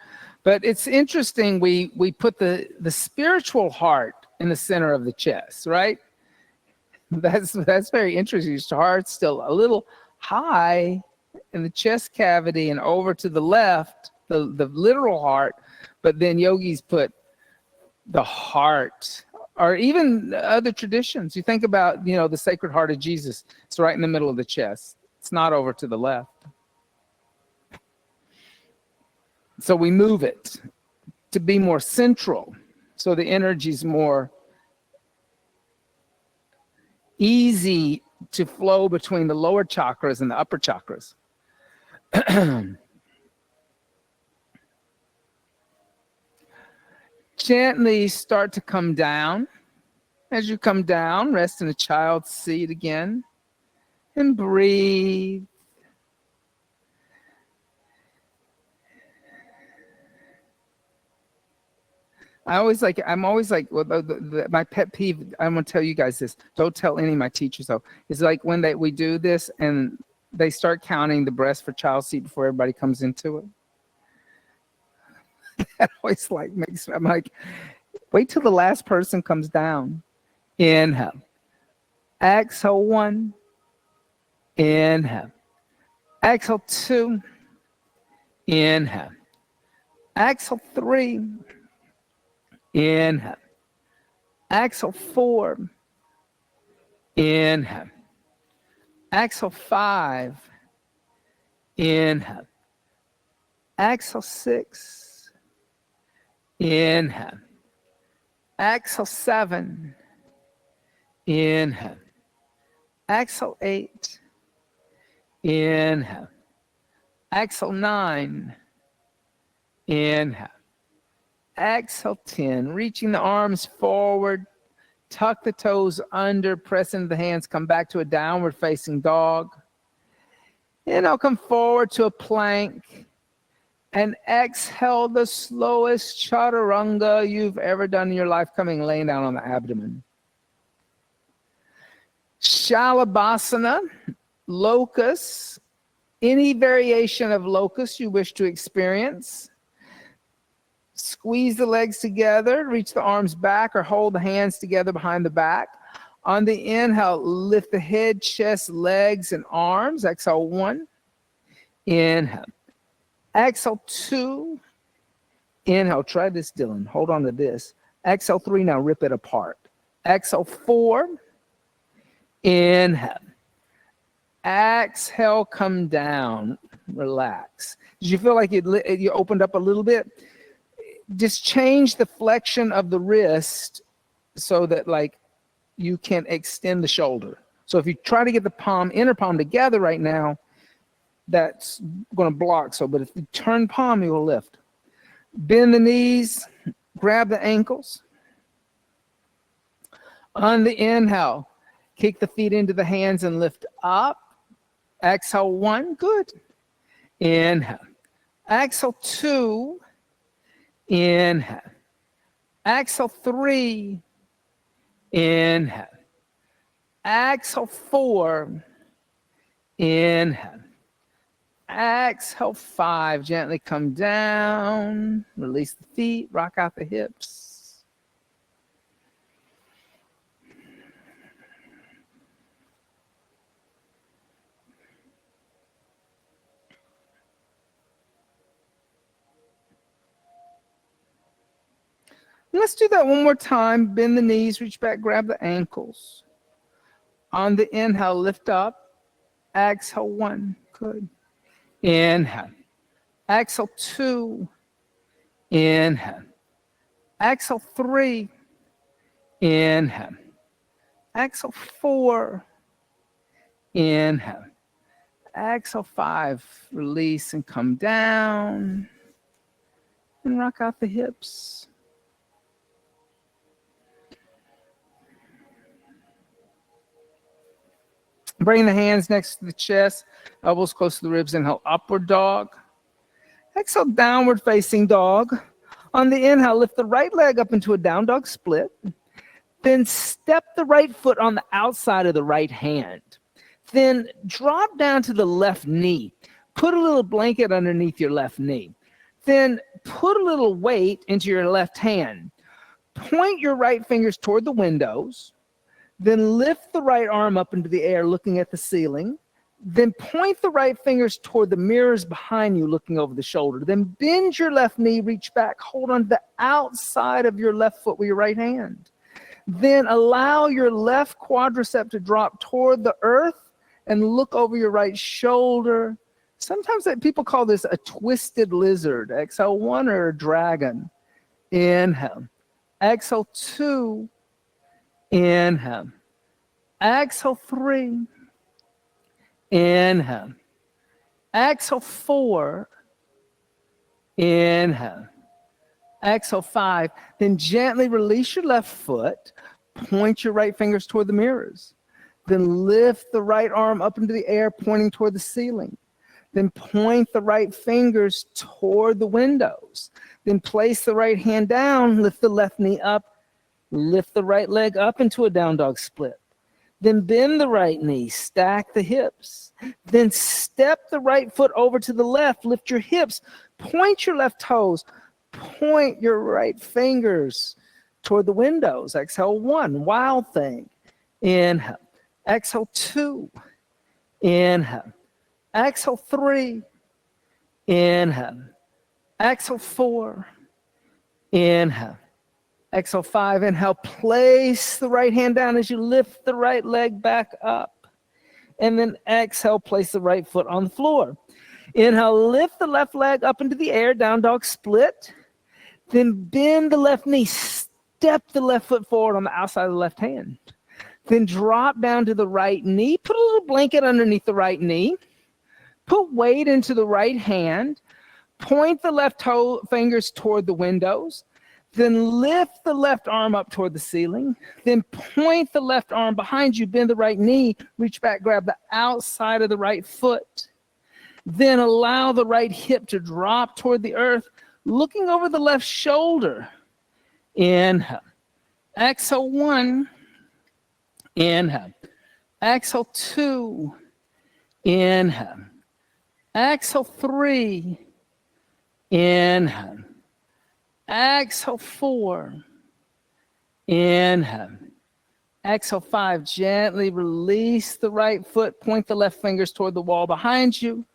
But it's interesting, we put the spiritual heart in the center of the chest, right? That's very interesting. Your heart's still a little high in the chest cavity and over to the left, the literal heart, but then yogis put the heart, or even other traditions. You think about, the Sacred Heart of Jesus. It's right in the middle of the chest. It's not over to the left. So we move it to be more central, so the energy's more easy to flow between the lower chakras and the upper chakras. Gently start to come down. As you come down, rest in a child's seat again and breathe. I'm always like, well, my pet peeve, I'm going to tell you guys this. Don't tell any of my teachers, though. It's like when we do this and they start counting the breaths for child's seat before everybody comes into it. That always I'm like, wait till the last person comes down. Inhale. Exhale 1. Inhale. Exhale 2. Inhale. Exhale 3. Inhale. Exhale 4. Inhale. Exhale 5. Inhale. Exhale 6. Inhale. Exhale 7. Inhale. Exhale 8. Inhale. Exhale 9. Inhale. Exhale 10. Reaching the arms forward. Tuck the toes under. Press into the hands. Come back to a downward facing dog. And I'll come forward to a plank. And exhale the slowest chaturanga you've ever done in your life, laying down on the abdomen. Shalabhasana, locust, any variation of locust you wish to experience. Squeeze the legs together, reach the arms back, or hold the hands together behind the back. On the inhale, lift the head, chest, legs, and arms. Exhale 1. Inhale. Exhale 2. Inhale. Try this, Dylan. Hold on to this. Exhale 3. Now rip it apart. Exhale 4. Inhale. Exhale, come down. Relax. Did you feel like you opened up a little bit? Just change the flexion of the wrist so that you can extend the shoulder. So if you try to get the inner palm together right now, that's going to block. But if you turn palm, you will lift. Bend the knees, grab the ankles. On the inhale, kick the feet into the hands and lift up. Exhale 1, good. Inhale. Exhale 2. Inhale. Exhale 3. Inhale. Exhale 4. Inhale. Exhale 5. Gently come down. Release the feet. Rock out the hips. Let's do that one more time. Bend the knees, reach back, grab the ankles. On the inhale, lift up. Exhale 1. Good. Inhale. Exhale 2. Inhale. Exhale 3. Inhale. Exhale, 4. Inhale. Exhale, 5. Release and come down. And rock out the hips. Bring the hands next to the chest, elbows close to the ribs. Inhale, upward dog. Exhale, downward facing dog. On the inhale, lift the right leg up into a down dog split. Then step the right foot on the outside of the right hand. Then drop down to the left knee. Put a little blanket underneath your left knee. Then put a little weight into your left hand. Point your right fingers toward the windows. Then lift the right arm up into the air, looking at the ceiling. Then point the right fingers toward the mirrors behind you, looking over the shoulder. Then bend your left knee, reach back, hold on to the outside of your left foot with your right hand. Then allow your left quadricep to drop toward the earth and look over your right shoulder. Sometimes people call this a twisted lizard. Exhale, 1, or a dragon. Inhale. Exhale, 2. Inhale. Exhale, 3. Inhale. Exhale, 4. Inhale. Exhale, 5. Then gently release your left foot. Point your right fingers toward the mirrors. Then lift the right arm up into the air, pointing toward the ceiling. Then point the right fingers toward the windows. Then place the right hand down, lift the left knee up, lift the right leg up into a down dog split. Then bend the right knee, stack the hips. Then step the right foot over to the left, lift your hips, point your left toes, point your right fingers toward the windows. Exhale, 1, wild thing. Inhale. Exhale, 2. Inhale. Exhale, 3. Inhale. Exhale, 4. Inhale. Exhale, 5. Inhale, place the right hand down as you lift the right leg back up. And then exhale, place the right foot on the floor. Inhale, lift the left leg up into the air, down dog split. Then bend the left knee, step the left foot forward on the outside of the left hand. Then drop down to the right knee, put a little blanket underneath the right knee. Put weight into the right hand. Point the left toe fingers toward the windows. Then lift the left arm up toward the ceiling. Then point the left arm behind you, bend the right knee, reach back, grab the outside of the right foot. Then allow the right hip to drop toward the earth, looking over the left shoulder. Inhale. Exhale, 1. Inhale. Exhale, 2. Inhale. Exhale, 3. Inhale. Exhale, 4. Inhale. Exhale, 5. Gently release the right foot. Point the left fingers toward the wall behind you.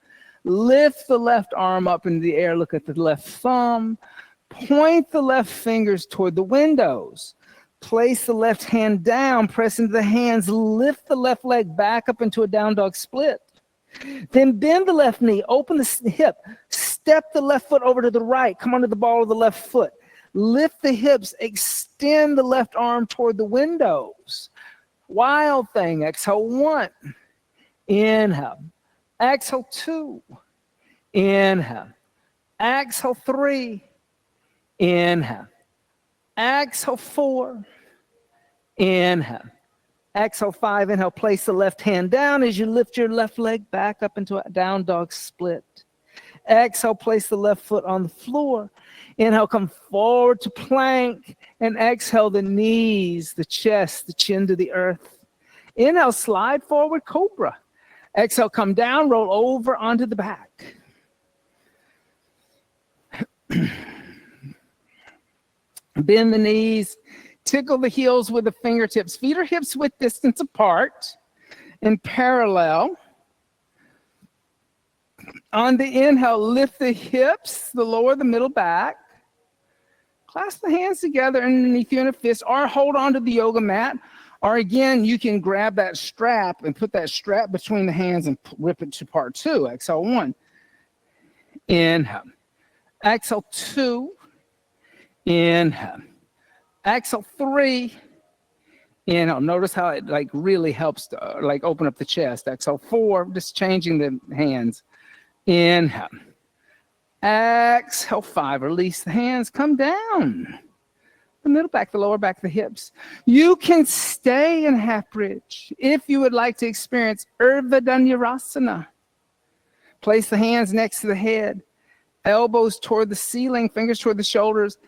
Lift the left arm up into the air. Look at the left thumb. Point the left fingers toward the windows. Place the left hand down. Press into the hands. Lift the left leg back up into a down dog split. Then bend the left knee, open the hip, step the left foot over to the right, come under the ball of the left foot. Lift the hips, extend the left arm toward the windows. Wild thing. Exhale, 1. Inhale. Exhale, 2. Inhale. Exhale, 3. Inhale. Exhale, 4. Inhale. Exhale, 5. Inhale, place the left hand down as you lift your left leg back up into a down dog split. Exhale, place the left foot on the floor. Inhale, come forward to plank. And exhale, the knees, the chest, the chin to the earth. Inhale, slide forward, cobra. Exhale, come down, roll over onto the back. Bend the knees. Tickle the heels with the fingertips. Feet or hips width distance apart and parallel. On the inhale, lift the hips, the lower, the middle back. Clasp the hands together underneath you in a fist, or hold on to the yoga mat. Or again, you can grab that strap and put that strap between the hands and rip it to part 2. Exhale, 1. Inhale. Exhale, 2. Inhale. Exhale, 3. Inhale. Notice how it like really helps to like open up the chest. Exhale. 4, just changing the hands. Inhale. Exhale. 5, release the hands. Come down. The middle back, the lower back, the hips. You can stay in half bridge if you would like to experience Urdhva Place the hands next to the head, elbows toward the ceiling, fingers toward the shoulders.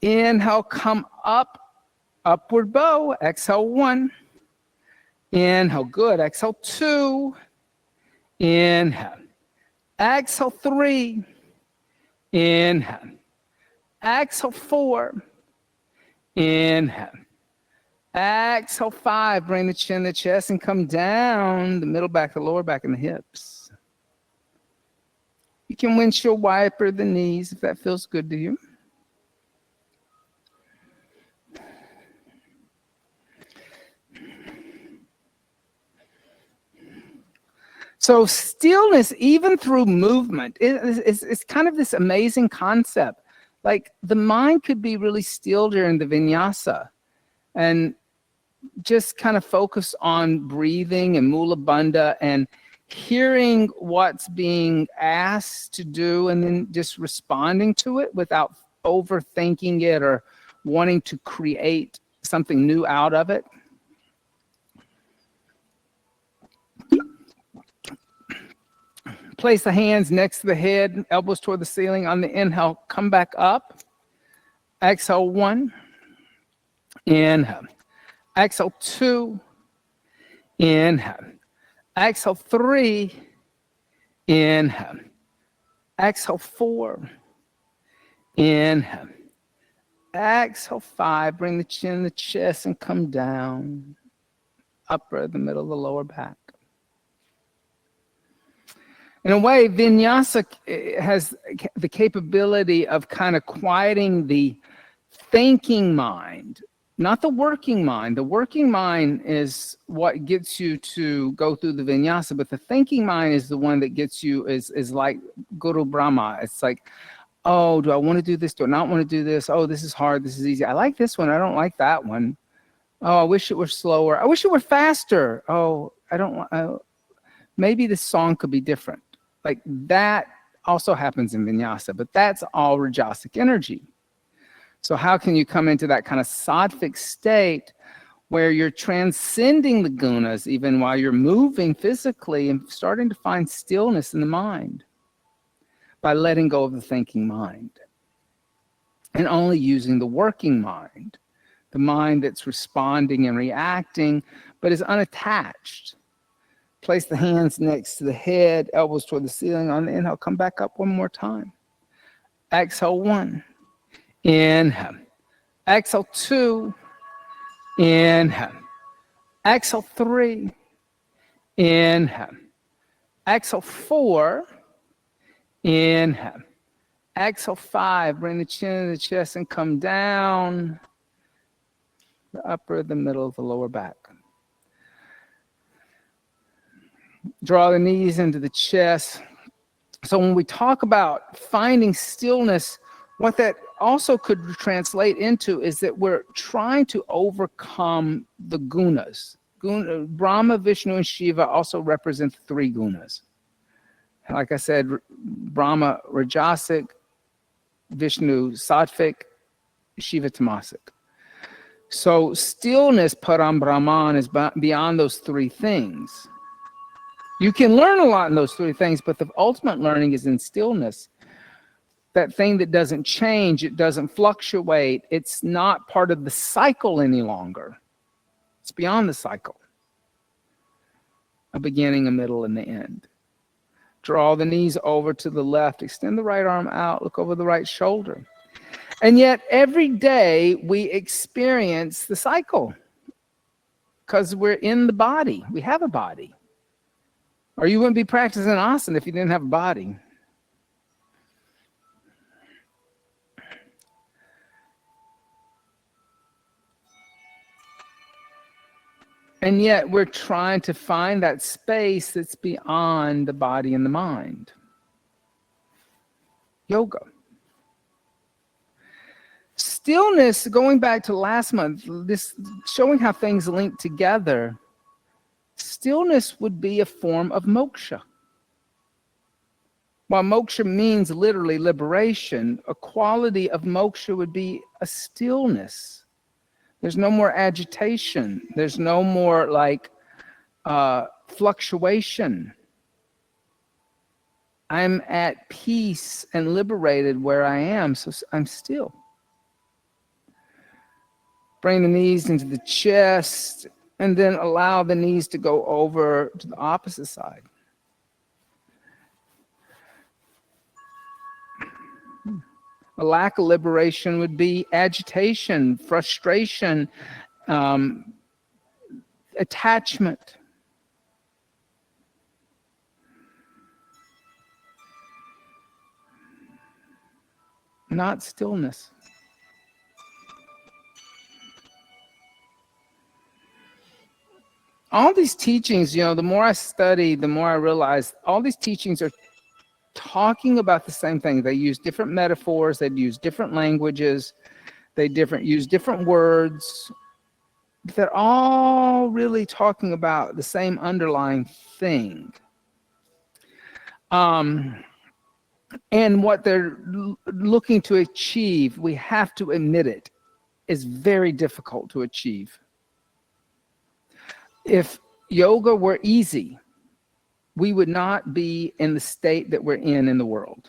Inhale, come up, upward bow. Exhale, 1. Inhale, good. Exhale, 2. Inhale. Exhale, 3. Inhale. Exhale, 4. Inhale. Exhale, 5. Bring the chin to the chest and come down the middle back, the lower back, and the hips. You can windshield wiper the knees if that feels good to you. So stillness, even through movement, is kind of this amazing concept. Like the mind could be really still during the vinyasa and just kind of focus on breathing and mula bandha and hearing what's being asked to do and then just responding to it without overthinking it or wanting to create something new out of it. Place the hands next to the head, elbows toward the ceiling. On the inhale, come back up. Exhale, 1. Inhale. Exhale, 2. Inhale. Exhale, 3. Inhale. Exhale, 4. Inhale. Exhale, 5. Bring the chin to the chest and come down. Upper, the middle, the lower back. In a way, Vinyasa has the capability of kind of quieting the thinking mind, not the working mind. The working mind is what gets you to go through the Vinyasa, but the thinking mind is the one that gets you, is like Guru Brahma. It's like, oh, do I want to do this? Do I not want to do this? Oh, this is hard. This is easy. I like this one. I don't like that one. Oh, I wish it were slower. I wish it were faster. Oh, I don't want, maybe this song could be different. Like that also happens in Vinyasa, but that's all Rajasic energy. So how can you come into that kind of sattvic state where you're transcending the gunas even while you're moving physically and starting to find stillness in the mind by letting go of the thinking mind and only using the working mind, the mind that's responding and reacting, but is unattached. Place the hands next to the head, elbows toward the ceiling. On the inhale, come back up one more time. Exhale, 1. Inhale. Exhale, 2. Inhale. Exhale, 3. Inhale. Exhale, 4. Inhale. Exhale, 5. Bring the chin to the chest and come down. The upper, the middle, the lower back. Draw the knees into the chest. So when we talk about finding stillness, what that also could translate into is that we're trying to overcome the gunas. Brahma, Vishnu, and Shiva also represent the 3 gunas. Like I said, Brahma, Rajasic, Vishnu, Sattvic, Shiva, Tamasic. So stillness, Param Brahman, is beyond those 3 things. You can learn a lot in those 3 things, but the ultimate learning is in stillness. That thing that doesn't change, it doesn't fluctuate, it's not part of the cycle any longer. It's beyond the cycle. A beginning, a middle, and the end. Draw the knees over to the left, extend the right arm out, look over the right shoulder. And yet every day we experience the cycle because we're in the body. We have a body. Or you wouldn't be practicing asana if you didn't have a body. And yet we're trying to find that space that's beyond the body and the mind. Yoga. stillness, going back to last month, this showing how things link together, stillness would be a form of moksha. While moksha means literally liberation, a quality of moksha would be a stillness. There's no more agitation. There's no more like fluctuation. I'm at peace and liberated where I am, so I'm still. Bring the knees into the chest, and then allow the knees to go over to the opposite side. A lack of liberation would be agitation, frustration, attachment. Not stillness. All these teachings, the more I study, the more I realize all these teachings are talking about the same thing. They use different metaphors, they use different languages, they use different words. They're all really talking about the same underlying thing. And what they're looking to achieve, we have to admit it, is very difficult to achieve. If yoga were easy, we would not be in the state that we're in the world.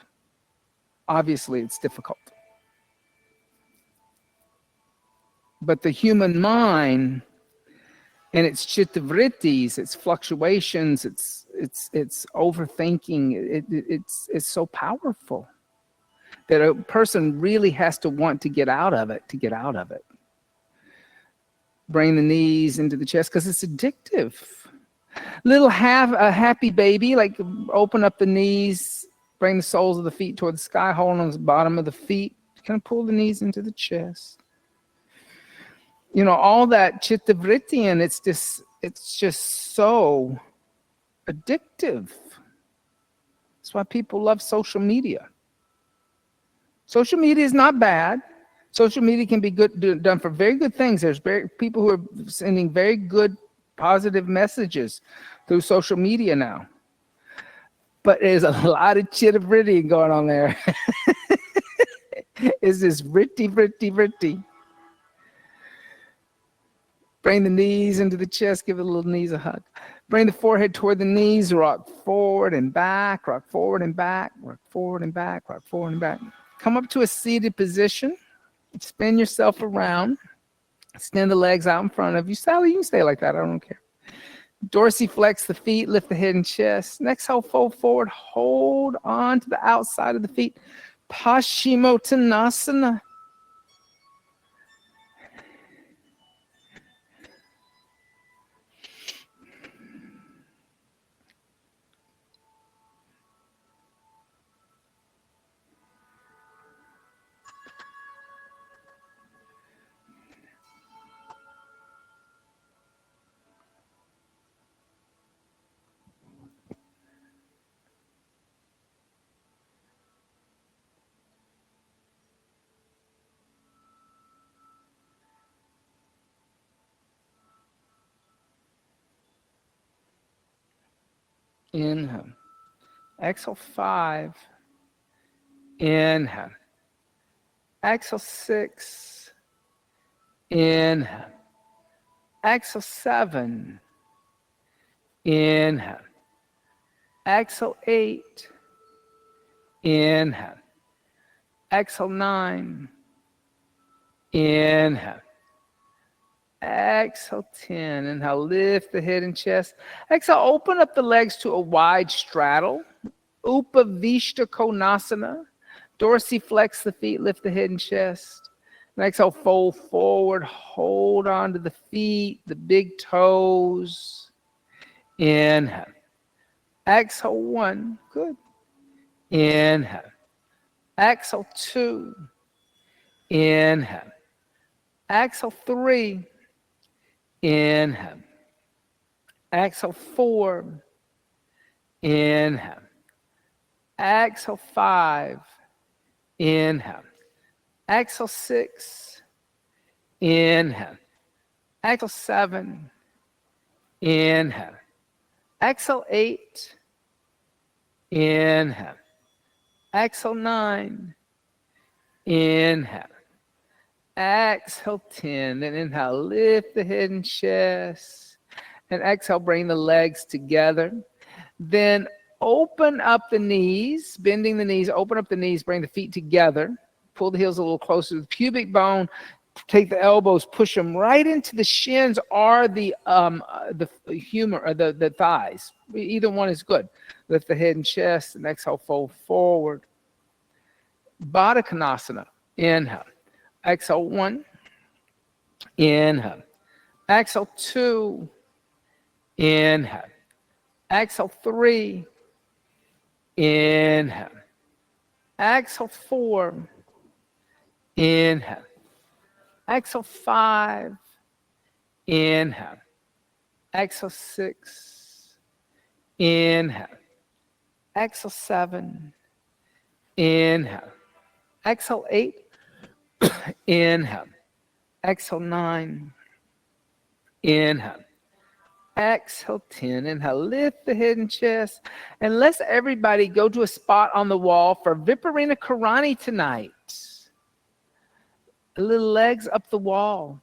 Obviously, it's difficult. But the human mind and its chitta vrittis, its fluctuations, its overthinking, it's so powerful that a person really has to want to get out of it, Bring the knees into the chest because it's addictive. A happy baby, like open up the knees, bring the soles of the feet toward the sky, hold on the bottom of the feet, kind of pull the knees into the chest. All that chitta vritti, and it's just so addictive. That's why people love social media. Social media is not bad. Social media can be done for very good things. There's people who are sending very good, positive messages through social media now. But there's a lot of chitta vritti going on there. It's this vritti. Bring the knees into the chest, give the little knees a hug. Bring the forehead toward the knees, rock forward and back, rock forward and back, rock forward and back, rock forward and back. Come up to a seated position. Spin yourself around. Extend the legs out in front of you. Sally, you can stay like that. I don't care. Dorsiflex the feet, lift the head and chest. Next, fold forward. Hold on to the outside of the feet. Paschimottanasana. Inhale. Exhale 5. Inhale. Exhale 6. Inhale. Exhale 7. Inhale. Exhale 8. Inhale. Exhale 9. Inhale. Exhale 10. Inhale, lift the head and chest. Exhale, open up the legs to a wide straddle. Upavishta Konasana. Dorsiflex the feet, lift the head and chest. And exhale, fold forward, hold on to the feet, the big toes. Inhale. Exhale 1. Good. Inhale. Exhale 2. Inhale. Exhale 3. Inhale. Exhale 4. Inhale. Exhale 5. Inhale. Exhale 6. Inhale. Exhale 7. Inhale. Exhale 8. Inhale. Exhale 9. Inhale. Exhale 10. And inhale, lift the head and chest. And exhale, bring the legs together. Then open up the knees, bending the knees, open up the knees, bring the feet together. Pull the heels a little closer to the pubic bone. Take the elbows, push them right into the shins or the humor or the thighs. Either one is good. Lift the head and chest, and exhale, fold forward. Baddha Konasana. Inhale. Exhale 1. Inhale. Exhale 2. Inhale. Exhale 3. Inhale. Exhale 4. Inhale. Exhale 5. Inhale. Exhale 6. Inhale. Exhale 7. Inhale. Exhale 8. Inhale. Exhale 9. Inhale. Exhale 10. Inhale. Lift the head and chest. And let's everybody go to a spot on the wall for Viparina Karani tonight. A little legs up the wall.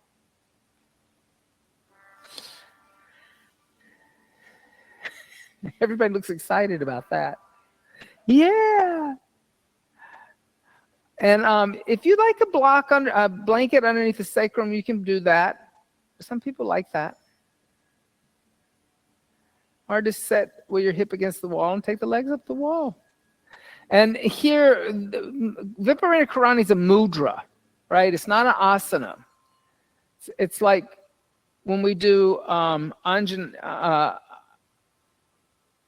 Everybody looks excited about that. Yeah. And if you like a blanket underneath the sacrum, you can do that. Some people like that. Or just set with your hip against the wall and take the legs up the wall. And here, Viparina Karani is a mudra, right? It's not an asana. It's like when we do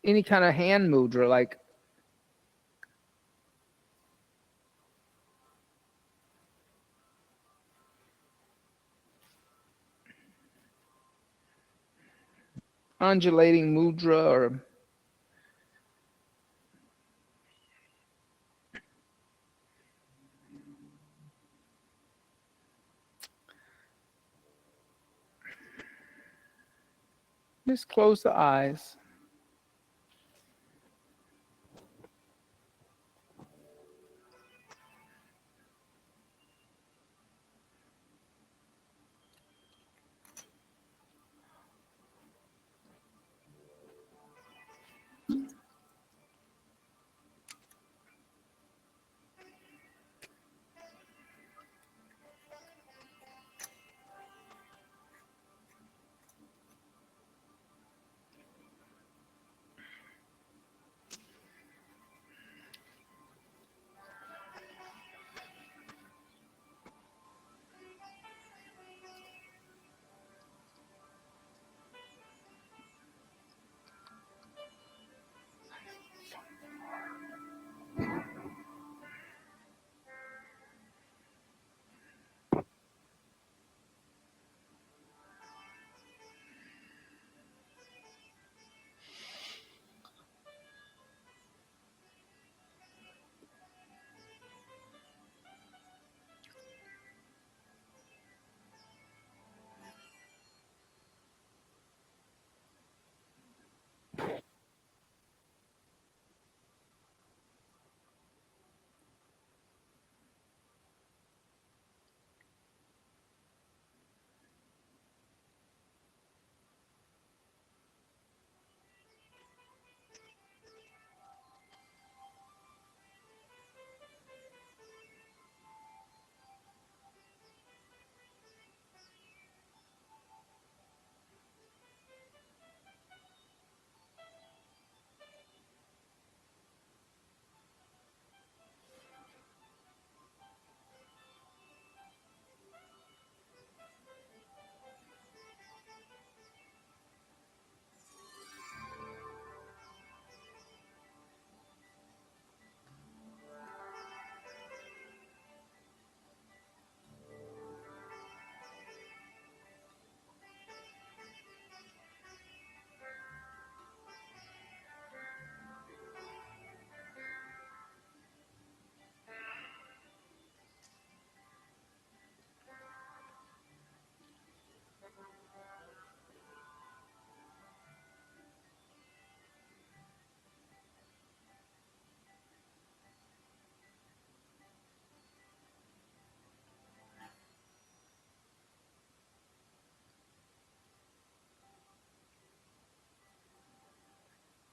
any kind of hand mudra, like undulating mudra or just close the eyes.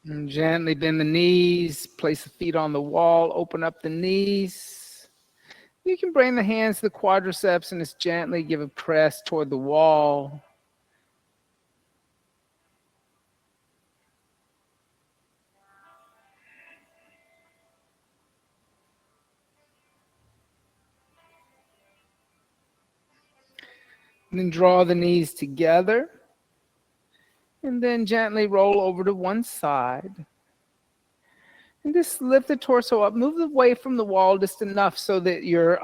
And gently bend the knees, place the feet on the wall, open up the knees. You can bring the hands to the quadriceps and just gently give a press toward the wall. And then draw the knees together. And then gently roll over to one side. And just lift the torso up. Move away from the wall just enough so that your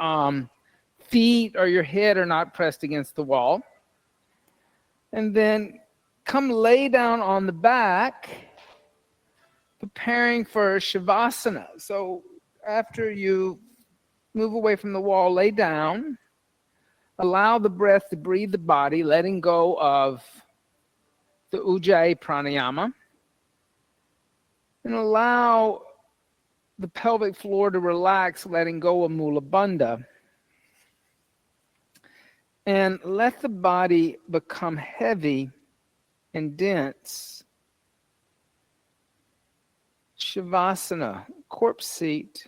feet or your head are not pressed against the wall. And then come lay down on the back, preparing for Shavasana. So after you move away from the wall, lay down. Allow the breath to breathe the body, letting go of the Ujjayi pranayama. And allow the pelvic floor to relax, letting go of Mula Bandha. And let the body become heavy and dense. Shavasana, corpse seat.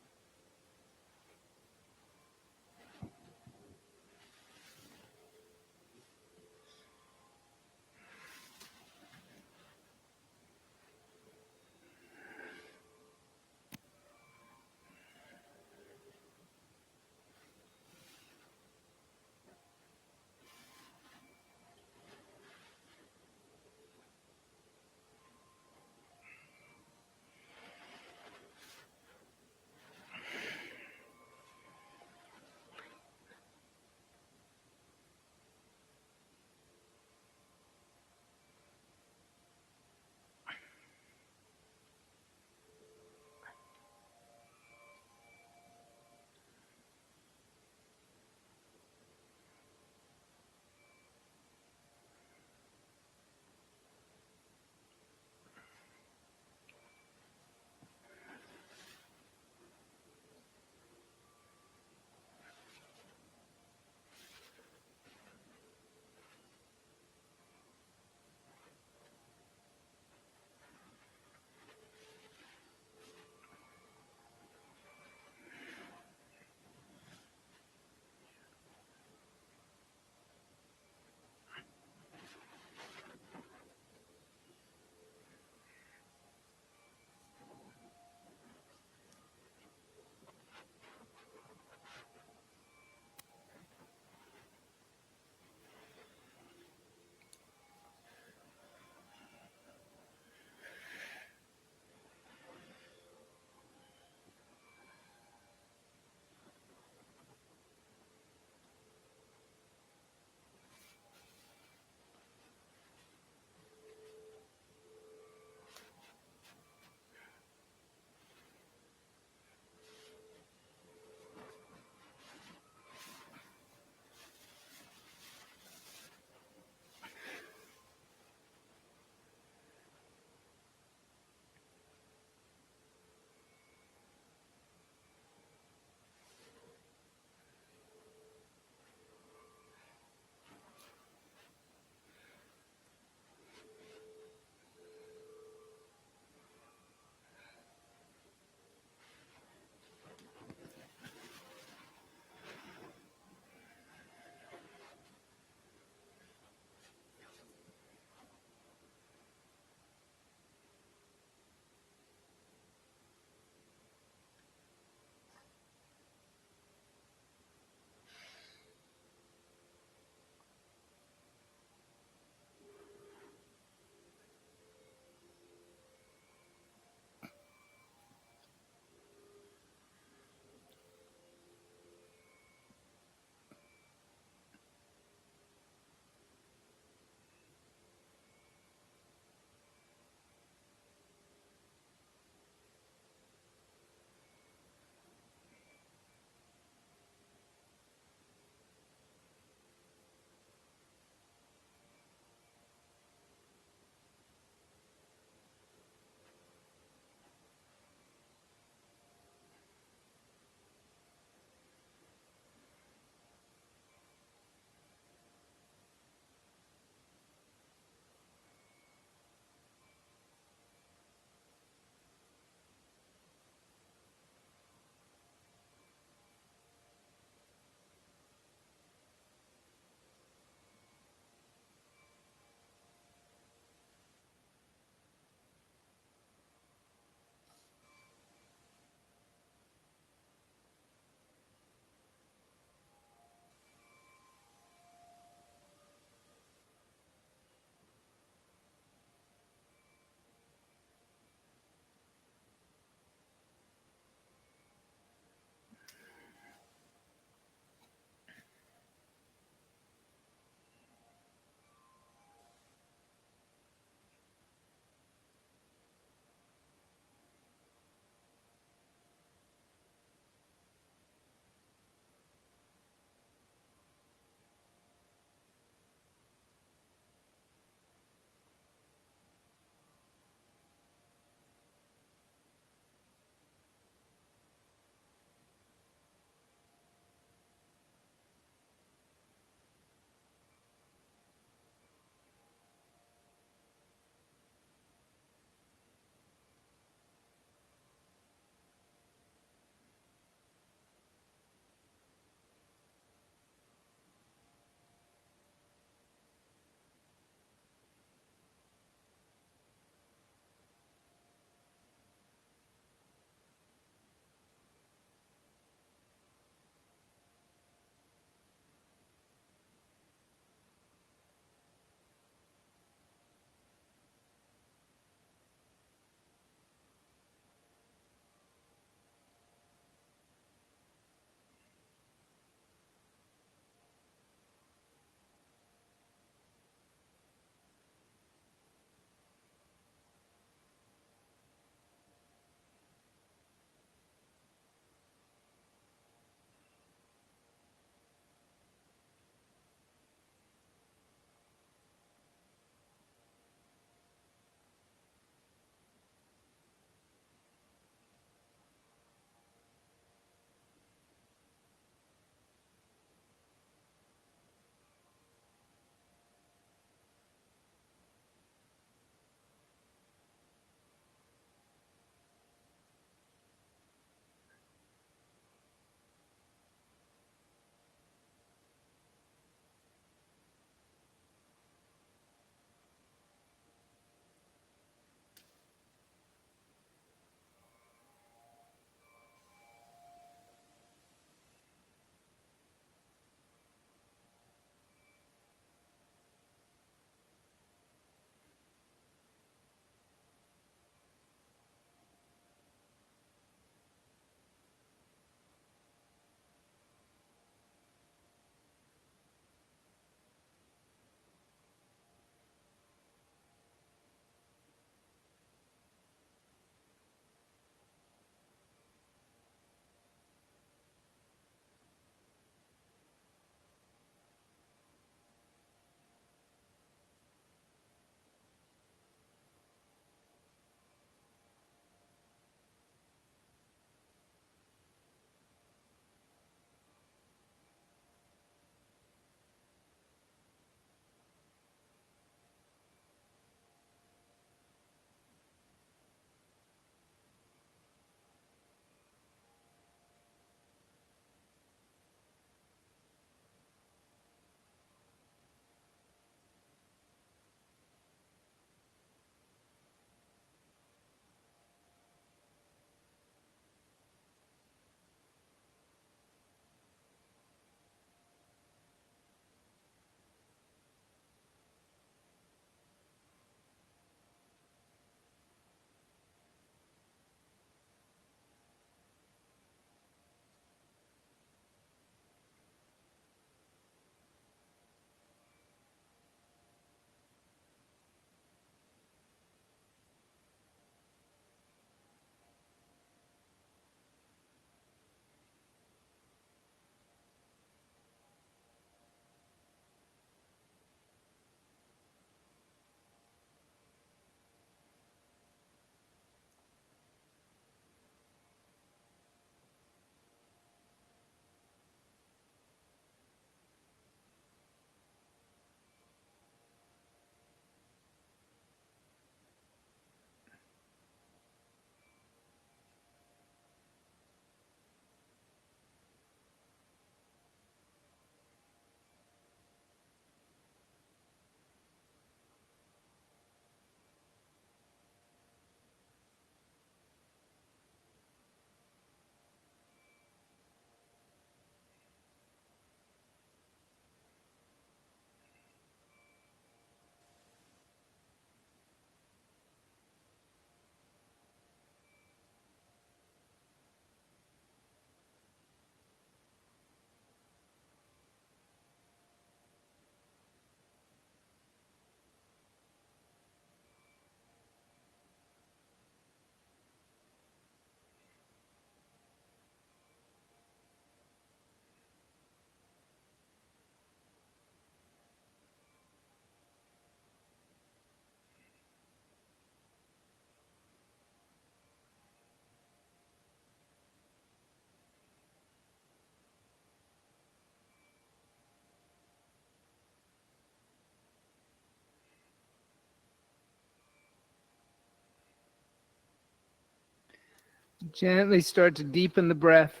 Gently start to deepen the breath.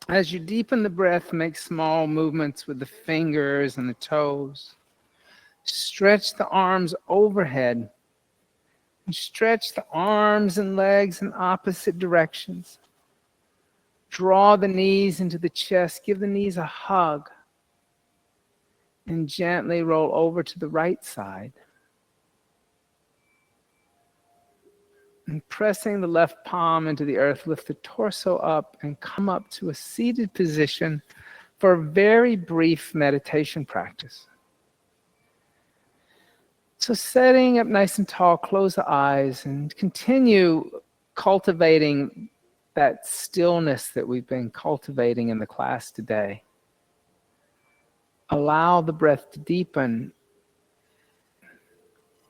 As you deepen the breath, make small movements with the fingers and the toes. Stretch the arms overhead. And stretch the arms and legs in opposite directions. Draw the knees into the chest. Give the knees a hug. And gently roll over to the right side. And pressing the left palm into the earth, lift the torso up and come up to a seated position for a very brief meditation practice. So setting up nice and tall, close the eyes and continue cultivating that stillness that we've been cultivating in the class today. Allow the breath to deepen.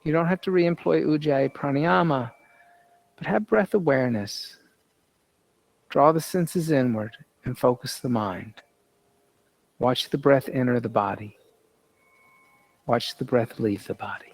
You don't have to re-employ Ujjayi pranayama, but have breath awareness. Draw the senses inward and focus the mind. Watch the breath enter the body. Watch the breath leave the body.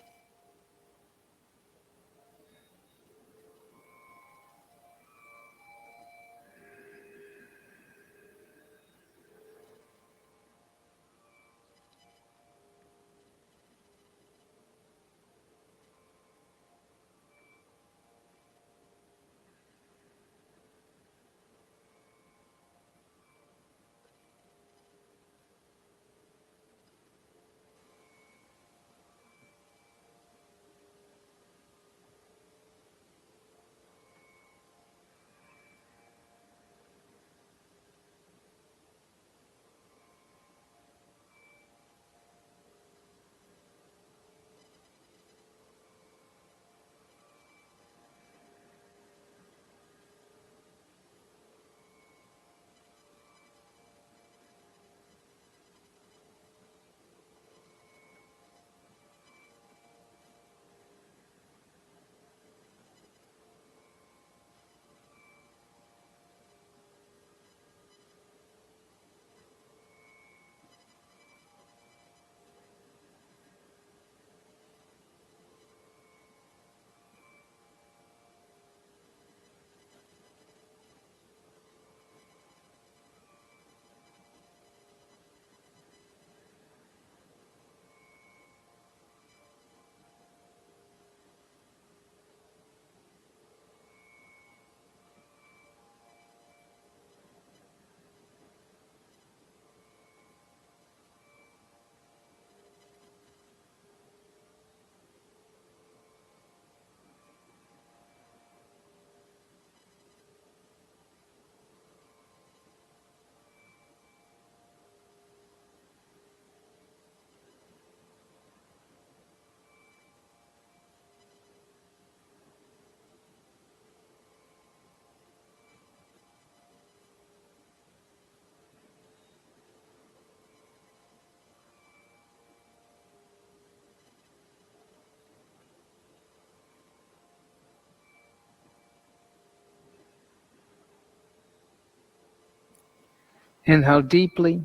Inhale deeply.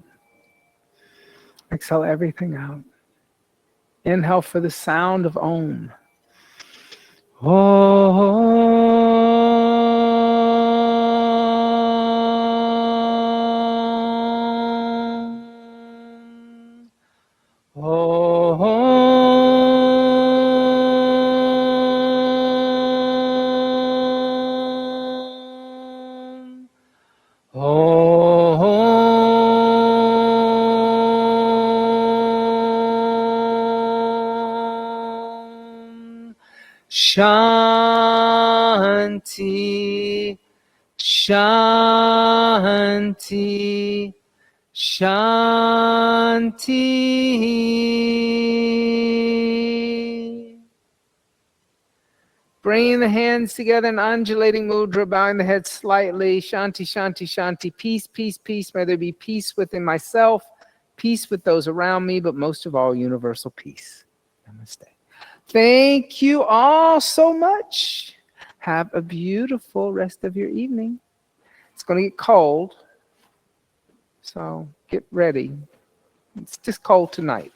Exhale everything out. Inhale for the sound of Om. Shanti, Shanti, Shanti. Bringing the hands together in undulating mudra, bowing the head slightly. Shanti, Shanti, Shanti. Peace, peace, peace. May there be peace within myself, peace with those around me, but most of all, universal peace. Namaste. Thank you all so much. Have a beautiful rest of your evening. It's going to get cold, so get ready. It's just cold tonight.